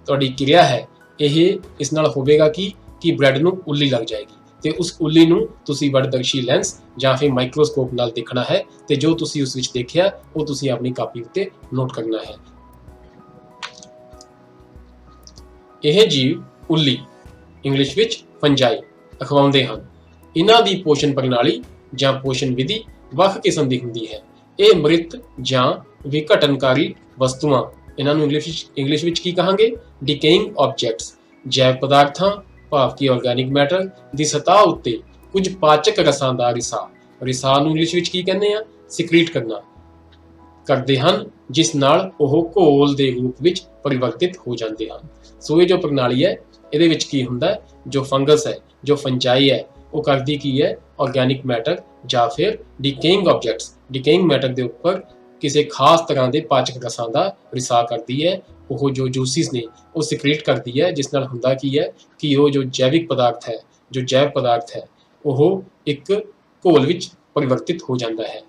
ਤੁਹਾਡੀ ਕਿਰਿਆ ਹੈ, ਇਹ ਇਸ ਨਾਲ ਹੋਵੇਗਾ ਕਿ ਬ੍ਰੈਡ ਨੂੰ ਉੱਲੀ ਲੱਗ ਜਾਏਗੀ ਤੇ ਉਸ ਉੱਲੀ ਨੂੰ ਤੁਸੀਂ ਵਡਦਰਸ਼ੀ ਲੈਂਸ ਜਾਂ ਫਿਰ ਮਾਈਕਰੋਸਕੋਪ ਨਾਲ ਦੇਖਣਾ ਹੈ ਤੇ ਜੋ ਤੁਸੀਂ ਉਸ ਵਿੱਚ ਦੇਖਿਆ ਉਹ ਤੁਸੀਂ ਆਪਣੀ ਕਾਪੀ ਉੱਤੇ ਨੋਟ ਕਰਨਾ ਹੈ। ਇਹ ਜੀਵ ਉੱਲੀ, ਇੰਗਲਿਸ਼ ਵਿੱਚ ਫੰਜਾਈ, ਅਖਵਾਉਂਦੇ ਹਨ। ਇਹਨਾਂ ਦੀ ਪੋਸ਼ਣ ਪ੍ਰਣਾਲੀ ਜਾਂ ਪੋਸ਼ਣ ਵਿਧੀ ਵੱਖ ਕਿਸਮ ਦੀ ਹੁੰਦੀ ਹੈ। ਇਹ ਮ੍ਰਿਤ ਜਾਂ ਵਿਘਟਨਕਾਰੀ ਵਸਤੂਆਂ, ਇਹਨਾਂ ਨੂੰ ਇੰਗਲਿਸ਼ ਵਿੱਚ ਕੀ ਕਹਾਂਗੇ, ਡਿਕੇਇੰਗ ਆਬਜੈਕਟਸ, ਜੈਵ ਪਦਾਰਥਾਂ ਭਾਵ ਕਿ ਆਰਗੈਨਿਕ ਮੈਟਰ ਦੀ ਸਤਹ ਉੱਤੇ ਕੁਝ ਪਾਚਕ ਰਸਾਂ ਦਾ ਰਿਸਾਅ ਨੂੰ ਇੰਗਲਿਸ਼ ਵਿੱਚ ਕੀ ਕਹਿੰਦੇ ਆ, ਸਿਕਰੀਟ ਕਰਦੇ ਹਨ, ਜਿਸ ਨਾਲ ਉਹ ਘੋਲ ਦੇ ਰੂਪ ਵਿੱਚ ਪਰਿਵਰਤਿਤ ਹੋ ਜਾਂਦੇ ਹਨ। ਸੋ ਇਹ ਜੋ ਪ੍ਰਣਾਲੀ ਹੈ, ਇਹਦੇ ਵਿੱਚ ਕੀ ਹੁੰਦਾ ਹੈ, ਜੋ ਫੰਗਸ ਹੈ, ਜੋ ਫੰਜਾਈ ਹੈ, ਉਹ ਕਰਦੀ ਕੀ ਹੈ, ਆਰਗੈਨਿਕ ਮੈਟਰ ਜਾਂ ਫਿਰ ਡਿਕੇਇੰਗ ਆਬਜੈਕਟਸ, ਡਿਕੇਇੰਗ ਮੈਟਰ ਦੇ ਉੱਪਰ ਕਿਸੇ ਖਾਸ ਤਰ੍ਹਾਂ ਦੇ ਪਾਚਕ ਰਸਾਂ ਦਾ ਰਿਸਾਅ ਕਰਦੀ ਹੈ। ਉਹ ਜੋ ਜੂਸਿਸ ਨੇ ਉਹ ਸਿਕਰੀਟ ਕਰਦੀ ਹੈ, ਜਿਸ ਨਾਲ ਹੁੰਦਾ ਕੀ ਹੈ ਕਿ ਉਹ ਜੋ ਜੈਵਿਕ ਪਦਾਰਥ ਹੈ, ਜੋ ਜੈਵ ਪਦਾਰਥ ਹੈ, ਉਹ ਇੱਕ ਘੋਲ ਵਿੱਚ ਪਰਿਵਰਤਿਤ ਹੋ ਜਾਂਦਾ ਹੈ।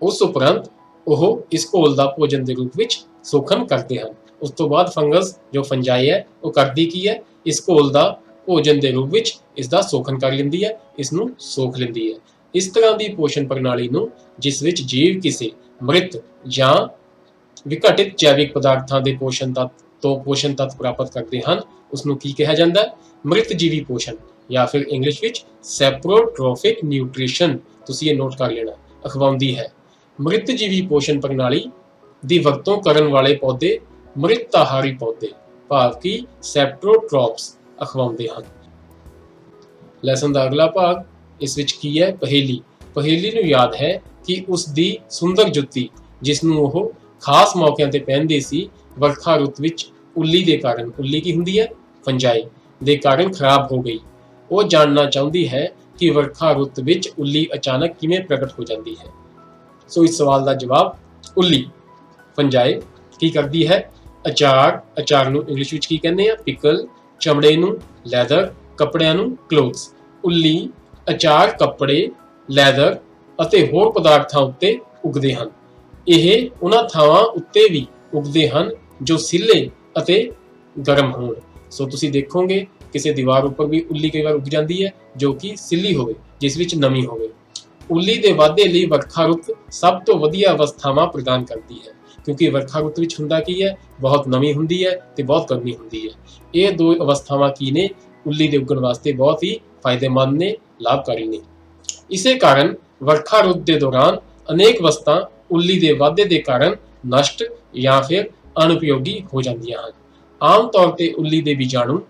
ਉਸ ਉਪਰੰਤ ਉਹ ਇਸ ਘੋਲ ਦਾ ਭੋਜਨ ਦੇ ਰੂਪ ਵਿੱਚ ਸੋਖਣ ਕਰਦੇ ਹਨ। ਉਸ ਤੋਂ ਬਾਅਦ ਫੰਗਸ ਜੋ ਫੰਜਾਈ ਹੈ, ਉਹ ਕਰਦੀ ਕੀ ਹੈ, ਇਸ ਘੋਲ ਦਾ ਭੋਜਨ ਦੇ ਰੂਪ ਵਿੱਚ ਇਸ ਦਾ ਸੋਖਣ ਕਰ ਲੈਂਦੀ ਹੈ, ਇਸ ਨੂੰ ਸੋਖ ਲੈਂਦੀ ਹੈ। ਇਸ ਤਰ੍ਹਾਂ ਦੀ ਪੋਸ਼ਣ ਪ੍ਰਣਾਲੀ ਨੂੰ, ਜਿਸ ਵਿੱਚ ਜੀਵ ਕਿਸੇ ਮ੍ਰਿਤ ਜਾਂ ਵਿਘਟਿਤ ਜੈਵਿਕ ਪਦਾਰਥਾਂ ਦੇ ਪੋਸ਼ਣ ਤੱਤ ਪ੍ਰਾਪਤ ਕਰਦੇ ਹਨ, ਉਸ ਨੂੰ ਕੀ ਕਿਹਾ ਜਾਂਦਾ ਹੈ, ਮ੍ਰਿਤ ਜੀਵੀ ਪੋਸ਼ਣ ਜਾਂ ਫਿਰ ਇੰਗਲਿਸ਼ ਵਿੱਚ ਸੈਪਰੋਟ੍ਰੋਫਿਕ ਨਿਊਟ੍ਰੀਸ਼ਨ, ਤੁਸੀਂ ਇਹ ਨੋਟ ਕਰ ਲੈਣਾ, ਅਖਵਾਉਂਦੀ ਹੈ। ਮ੍ਰਿਤ ਜੀਵੀ ਪੋਸ਼ਣ ਪ੍ਰਣਾਲੀ ਦੀ ਵਰਤੋਂ ਕਰਨ ਵਾਲੇ ਪੌਦੇ ਮ੍ਰਿਤਾਹਾਰੀ ਪੌਦੇ ਭਾਵ ਕਿ ਸੈਪਰੋਟ੍ਰੋਪਸ ਅਖਵਾਉਂਦੇ ਹਨ। ਲੈਸਨ ਦਾ ਅਗਲਾ ਭਾਗ, ਇਸ ਵਿੱਚ ਕੀ ਹੈ, ਪਹੇਲੀ ਨੂੰ ਯਾਦ ਹੈ ਕਿ ਉਸ ਦੀ ਸੁੰਦਰ ਜੁੱਤੀ, ਜਿਸ ਨੂੰ ਉਹ ਖਾਸ ਮੌਕਿਆਂ ਤੇ ਪਹਿਨਦੇ ਸੀ, ਵਰਖਾ ਰੁੱਤ ਵਿੱਚ ਉੱਲੀ ਦੇ ਕਾਰਨ, ਉੱਲੀ ਕੀ ਹੁੰਦੀ ਹੈ, ਫੰਜਾਈ ਦੇ ਕਾਰਨ ਖਰਾਬ ਹੋ ਗਈ। ਉਹ ਜਾਣਨਾ ਚਾਹੁੰਦੀ ਹੈ ਕਿ ਵਰਖਾ ਰੁੱਤ ਵਿੱਚ ਉੱਲੀ ਅਚਾਨਕ ਕਿਵੇਂ ਪ੍ਰਗਟ ਹੋ ਜਾਂਦੀ ਹੈ। ਸੋ ਇਸ ਸਵਾਲ ਦਾ ਜਵਾਬ, ਉੱਲੀ ਫੰਜਾਈ ਕੀ ਕਰਦੀ ਹੈ, ਅਚਾਰ ਨੂੰ ਇੰਗਲਿਸ਼ ਵਿੱਚ ਕੀ ਕਹਿੰਦੇ ਆ, ਪਿਕਲ, ਚਮੜੇ ਨੂੰ ਲੈਦਰ, ਕੱਪੜਿਆਂ ਨੂੰ ਕਲੋਥਸ। ਉੱਲੀ ਅਚਾਰ, ਕੱਪੜੇ, ਲੈਦਰ ਅਤੇ ਹੋਰ ਪਦਾਰਥਾਂ ਉੱਤੇ ਉਗਦੇ ਹਨ। ਇਹ ਉਹਨਾਂ ਥਾਵਾਂ ਉੱਤੇ ਵੀ ਉਗਦੇ ਹਨ ਜੋ ਸਿੱਲੇ ਅਤੇ ਗਰਮ ਹੋਣ। ਸੋ ਤੁਸੀਂ ਦੇਖੋਗੇ ਕਿਸੇ ਦੀਵਾਰ ਉੱਪਰ ਵੀ ਉੱਲੀ ਕਈ ਵਾਰ ਉਗ ਜਾਂਦੀ ਹੈ ਜੋ ਕਿ ਸਿੱਲੀ ਹੋਵੇ, ਜਿਸ ਵਿੱਚ ਨਮੀ ਹੋਵੇ। ਉੱਲੀ ਦੇ ਵਾਧੇ ਲਈ ਵਰਖਾ ਰੁੱਤ ਸਭ ਤੋਂ ਵਧੀਆ ਅਵਸਥਾਵਾਂ ਪ੍ਰਦਾਨ ਕਰਦੀ ਹੈ, ਕਿਉਂਕਿ ਵਰਖਾ ਰੁੱਤ ਵਿੱਚ ਹੁੰਦਾ ਕੀ ਹੈ, ਬਹੁਤ ਨਮੀ ਹੁੰਦੀ ਹੈ ਤੇ ਬਹੁਤ ਗਰਮੀ ਹੁੰਦੀ ਹੈ। ਇਹ ਦੋ ਅਵਸਥਾਵਾਂ ਕੀ ਨੇ, ਉੱਲੀ ਦੇ ਉੱਗਣ ਵਾਸਤੇ ਬਹੁਤ ਹੀ ਫਾਇਦੇਮੰਦ ਨੇ, ਲਾਭਕਾਰੀ ਨੇ। ਇਸੇ ਕਾਰਨ ਵਰਖਾ ਰੁੱਤ ਦੇ ਦੌਰਾਨ ਅਨੇਕ ਵਸਤਾਂ ਉੱਲੀ ਦੇ ਵਾਧੇ ਦੇ ਕਾਰਨ ਨਸ਼ਟ ਜਾਂ ਫਿਰ ਅਣਉਪਯੋਗੀ ਹੋ ਜਾਂਦੀਆਂ ਹਨ। ਆਮ ਤੌਰ ਤੇ ਉੱਲੀ ਦੇ ਬੀਜਾਣੂ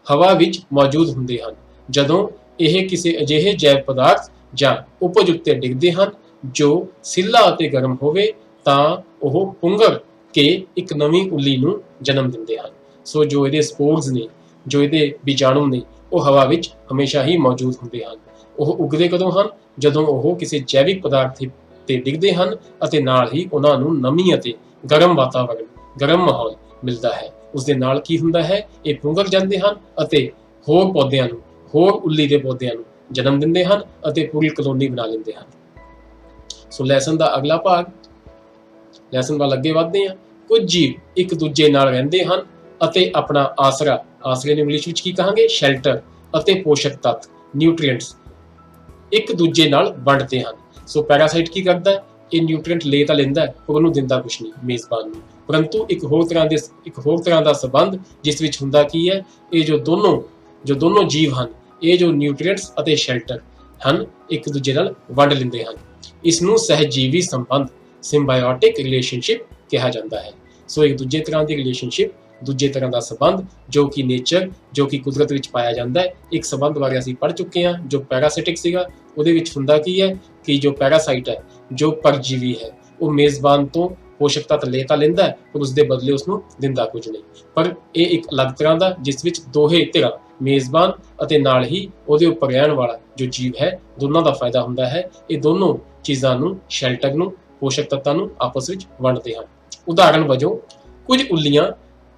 ਹਵਾ ਵਿੱਚ ਮੌਜੂਦ ਹੁੰਦੇ ਹਨ। ਜਦੋਂ ਇਹ ਕਿਸੇ ਅਜਿਹੇ ਜੈਵ ਪਦਾਰਥ ਜਾਂ ਉਪਜ ਉੱਤੇ ਡਿੱਗਦੇ ਹਨ ਜੋ ਸਿੱਲਾ ਅਤੇ ਗਰਮ ਹੋਵੇ, ਤਾਂ ਉਹ ਪੁੰਗਰ ਕੇ ਇੱਕ ਨਵੀਂ ਉੱਲੀ ਨੂੰ ਜਨਮ ਦਿੰਦੇ ਹਨ। ਸੋ ਜੋ ਇਹਦੇ ਸਪੋਰਸ ਨੇ, ਜੋ ਇਹਦੇ ਬੀਜਾਣੂ ਨੇ, ਉਹ ਹਵਾ ਵਿੱਚ ਹਮੇਸ਼ਾ ਹੀ ਮੌਜੂਦ ਹੁੰਦੇ ਹਨ। ਉਹ ਉਗਦੇ ਕਦੋਂ ਹਨ, ਜਦੋਂ ਉਹ ਕਿਸੇ ਜੈਵਿਕ ਪਦਾਰਥ ਤੇ ਡਿੱਗਦੇ ਹਨ ਅਤੇ ਨਾਲ ਹੀ ਉਹਨਾਂ ਨੂੰ ਨਮੀ ਅਤੇ ਗਰਮ ਵਾਤਾਵਰਣ, ਗਰਮ ਮਾਹੌਲ ਮਿਲਦਾ ਹੈ। ਉਸ ਦੇ ਨਾਲ ਕੀ ਹੁੰਦਾ ਹੈ, ਇਹ ਪੁੰਗਰ ਜਾਂਦੇ ਹਨ ਅਤੇ ਹੋਰ ਉੱਲੀ ਦੇ ਪੌਦਿਆਂ ਨੂੰ ਜਨਮ ਦਿੰਦੇ ਹਨ ਅਤੇ ਪੂਰੀ ਕਲੋਨੀ ਬਣਾ ਲੈਂਦੇ ਹਨ। ਸੋ ਲੈਸਨ ਦਾ ਅਗਲਾ ਭਾਗ, ਲੈਸਨ ਵੱਲ ਅੱਗੇ ਵਧਦੇ ਹਾਂ। ਕੁਝ ਜੀਵ ਇੱਕ ਦੂਜੇ ਨਾਲ ਰਹਿੰਦੇ ਹਨ ਅਤੇ ਆਪਣਾ ਆਸਰੇ ਨੂੰ ਇੰਗਲਿਸ਼ ਵਿੱਚ ਕੀ ਕਹਾਂਗੇ, ਸ਼ੈਲਟਰ, ਅਤੇ ਪੋਸ਼ਕ ਤੱਤ, ਨਿਊਟ੍ਰੀਐਂਟਸ ਇੱਕ ਦੂਜੇ ਨਾਲ ਵੰਡਦੇ ਹਨ। ਸੋ ਪੈਰਾਸਾਈਟ ਕੀ ਕਰਦਾ ਹੈ, ਇਹ ਨਿਊਟ੍ਰੀਐਂਟ ਲੈ ਤਾਂ ਲੈਂਦਾ ਪਰ ਉਹਨੂੰ ਦਿੰਦਾ ਕੁਛ ਨਹੀਂ ਮੇਜ਼ਬਾਨ ਨੂੰ, ਪਰੰਤੂ ਇੱਕ ਹੋਰ ਤਰ੍ਹਾਂ ਦਾ ਸੰਬੰਧ ਜਿਸ ਵਿੱਚ ਹੁੰਦਾ ਕੀ ਹੈ, ਇਹ ਜੋ ਦੋਨੋਂ ਜੀਵ ਹਨ, ਇਹ ਜੋ ਨਿਊਟ੍ਰੀਐਂਟਸ ਅਤੇ ਸ਼ੈਲਟਰ ਹਨ, ਇੱਕ ਦੂਜੇ ਨਾਲ ਵੰਡ ਲੈਂਦੇ ਹਨ। ਇਸ ਨੂੰ ਸਹਿਜੀਵੀ ਸੰਬੰਧ, ਸਿੰਬਾਇਓਟਿਕ ਰਿਲੇਸ਼ਨਸ਼ਿਪ ਕਿਹਾ ਜਾਂਦਾ ਹੈ। ਸੋ ਇੱਕ ਦੂਜੇ ਤਰ੍ਹਾਂ ਦੀ ਰਿਲੇਸ਼ਨਸ਼ਿਪ, ਦੂਜੇ ਤਰ੍ਹਾਂ ਦਾ ਸੰਬੰਧ ਜੋ ਕਿ ਨੇਚਰ, ਜੋ ਕਿ ਕੁਦਰਤ ਵਿੱਚ ਪਾਇਆ ਜਾਂਦਾ ਹੈ। ਇੱਕ ਸੰਬੰਧ ਬਾਰੇ ਅਸੀਂ ਪੜ੍ਹ ਚੁੱਕੇ ਹਾਂ ਜੋ ਪੈਰਾਸਿਟਿਕ ਸੀਗਾ। ਉਹਦੇ ਵਿੱਚ ਹੁੰਦਾ ਕੀ ਹੈ ਕਿ ਜੋ ਪੈਰਾਸਾਈਟ ਹੈ, ਜੋ ਪਰਜੀਵੀ ਹੈ, ਉਹ ਮੇਜ਼ਬਾਨ ਤੋਂ ਪੋਸ਼ਕ ਤੱਤ ਲੈ ਤਾਂ ਲੈਂਦਾ ਹੈ, ਪਰ ਉਸਦੇ ਬਦਲੇ ਉਸਨੂੰ ਦਿੰਦਾ ਕੁਝ ਨਹੀਂ। ਪਰ ਇਹ ਇੱਕ ਅਲੱਗ ਤਰ੍ਹਾਂ ਦਾ, ਜਿਸ ਵਿੱਚ ਦੋਹੇ ਧਿਰਾਂ, ਮੇਜ਼ਬਾਨ ਅਤੇ ਨਾਲ ਹੀ ਉਹਦੇ ਉੱਪਰ ਰਹਿਣ ਵਾਲਾ ਜੋ ਜੀਵ ਹੈ, ਦੋਨਾਂ ਦਾ ਫਾਇਦਾ ਹੁੰਦਾ ਹੈ। ਇਹ ਦੋਨੋਂ ਚੀਜ਼ਾਂ ਨੂੰ, ਸ਼ੈਲਟਰ ਨੂੰ, ਪੋਸ਼ਕ ਤੱਤਾਂ ਨੂੰ ਆਪਸ ਵਿੱਚ ਵੰਡਦੇ ਹਨ। ਉਦਾਹਰਨ ਵਜੋਂ ਕੁਝ ਉੱਲੀਆਂ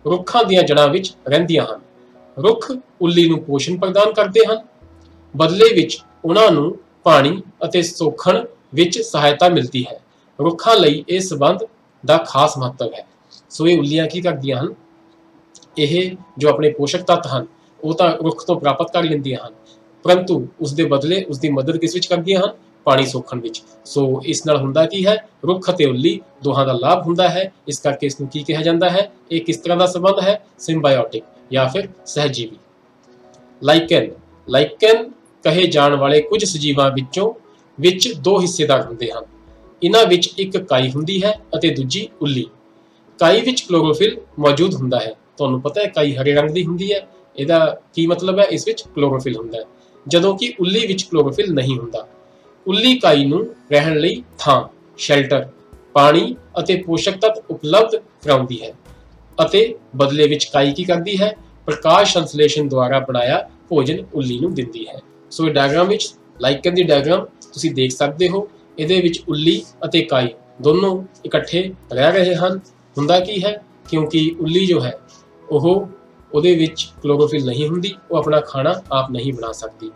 ਰੁੱਖਾਂ ਦੀਆਂ ਜੜ੍ਹਾਂ ਵਿੱਚ ਰਹਿੰਦੀਆਂ ਹਨ। ਰੁੱਖ ਉੱਲੀ ਨੂੰ ਪੋਸ਼ਣ ਪ੍ਰਦਾਨ ਕਰਦੇ ਹਨ, ਬਦਲੇ ਵਿੱਚ ਉਹਨਾਂ ਨੂੰ ਪਾਣੀ ਅਤੇ ਸੋਖਣ ਵਿੱਚ ਸਹਾਇਤਾ ਮਿਲਦੀ ਹੈ। ਰੁੱਖਾਂ ਲਈ ਇਹ ਸੰਬੰਧ ਦਾ ਖਾਸ ਮਹੱਤਵ ਹੈ। ਸੋ ਇਹ ਉੱਲੀਆਂ ਕੀ ਕਰਦੀਆਂ ਹਨ, ਇਹ ਜੋ ਆਪਣੇ ਪੋਸ਼ਕ ਤੱਤ ਹਨ ਉਹ ਤਾਂ ਰੁੱਖ ਤੋਂ ਪ੍ਰਾਪਤ ਕਰ ਲੈਂਦੀਆਂ ਹਨ, ਪਰੰਤੂ ਉਸ ਦੇ ਬਦਲੇ ਉਸ ਦੀ ਮਦਦ ਕਿਸ ਵਿੱਚ ਕਰਦੀਆਂ ਹਨ, ਪਾਣੀ ਸੋਖਣ ਵਿੱਚ। ਸੋ ਇਸ ਨਾਲ ਹੁੰਦਾ ਕੀ ਹੈ, ਰੁੱਖ ਅਤੇ ਉੱਲੀ ਦੋਹਾਂ ਦਾ ਲਾਭ ਹੁੰਦਾ ਹੈ। ਇਸ ਕਰਕੇ ਇਸ ਨੂੰ ਕੀ ਕਿਹਾ ਜਾਂਦਾ ਹੈ, ਇਹ ਕਿਸ ਤਰ੍ਹਾਂ ਦਾ ਸੰਬੰਧ ਹੈ, ਸਿੰਬਾਇਓਟਿਕ ਜਾਂ ਫਿਰ ਸਹਿਜੀਵੀ। ਲਾਈਕਨ ਕਹੇ ਜਾਣ ਵਾਲੇ ਕੁਝ ਸਜੀਵਾਂ ਵਿੱਚ ਦੋ ਹਿੱਸੇਦਾਰ ਹੁੰਦੇ ਹਨ। ਇਹਨਾਂ ਵਿੱਚ ਇੱਕ ਕਾਈ ਹੁੰਦੀ ਹੈ ਅਤੇ ਦੂਜੀ ਉੱਲੀ। ਕਾਈ ਵਿੱਚ ਕਲੋਰੋਫਿਲ ਮੌਜੂਦ ਹੁੰਦਾ ਹੈ। ਤੁਹਾਨੂੰ ਪਤਾ ਹੈ ਕਾਈ ਹਰੇ ਰੰਗ ਦੀ ਹੁੰਦੀ ਹੈ, ਇਹਦਾ ਕੀ ਮਤਲਬ ਹੈ, ਇਸ ਵਿੱਚ ਕਲੋਰੋਫਿਲ ਹੁੰਦਾ ਹੈ, ਜਦੋਂ ਕਿ ਉੱਲੀ ਵਿੱਚ ਕਲੋਰੋਫਿਲ ਨਹੀਂ ਹੁੰਦਾ। ਉੱਲੀ ਕਾਈ ਨੂੰ ਰਹਿਣ ਲਈ ਥਾਂ, ਸ਼ੈਲਟਰ, ਪਾਣੀ ਅਤੇ ਪੋਸ਼ਕ ਤੱਤ ਉਪਲਬਧ ਕਰਾਉਂਦੀ ਹੈ ਅਤੇ ਬਦਲੇ ਵਿੱਚ ਕਾਈ ਕੀ ਕਰਦੀ ਹੈ, ਪ੍ਰਕਾਸ਼ ਸੰਸਲੇਸ਼ਨ ਦੁਆਰਾ ਬਣਾਇਆ ਭੋਜਨ ਉੱਲੀ ਨੂੰ ਦਿੰਦੀ ਹੈ। ਸੋ ਇਹ ਡਾਇਗਰਾਮ ਵਿੱਚ, ਲਾਈਕਨ ਦੀ ਡਾਇਗਰਾਮ ਤੁਸੀਂ ਦੇਖ ਸਕਦੇ ਹੋ। ਇਹਦੇ ਵਿੱਚ ਉੱਲੀ ਅਤੇ ਕਾਈ ਦੋਨੋਂ ਇਕੱਠੇ ਰਹਿ ਰਹੇ ਹਨ। ਹੁੰਦਾ ਕੀ ਹੈ, ਕਿਉਂਕਿ ਉੱਲੀ ਜੋ ਹੈ ਉਹਦੇ ਵਿੱਚ ਕਲੋਰੋਫਿਲ ਨਹੀਂ ਹੁੰਦੀ, ਉਹ ਆਪਣਾ ਖਾਣਾ ਆਪ ਨਹੀਂ ਬਣਾ ਸਕਦੀ,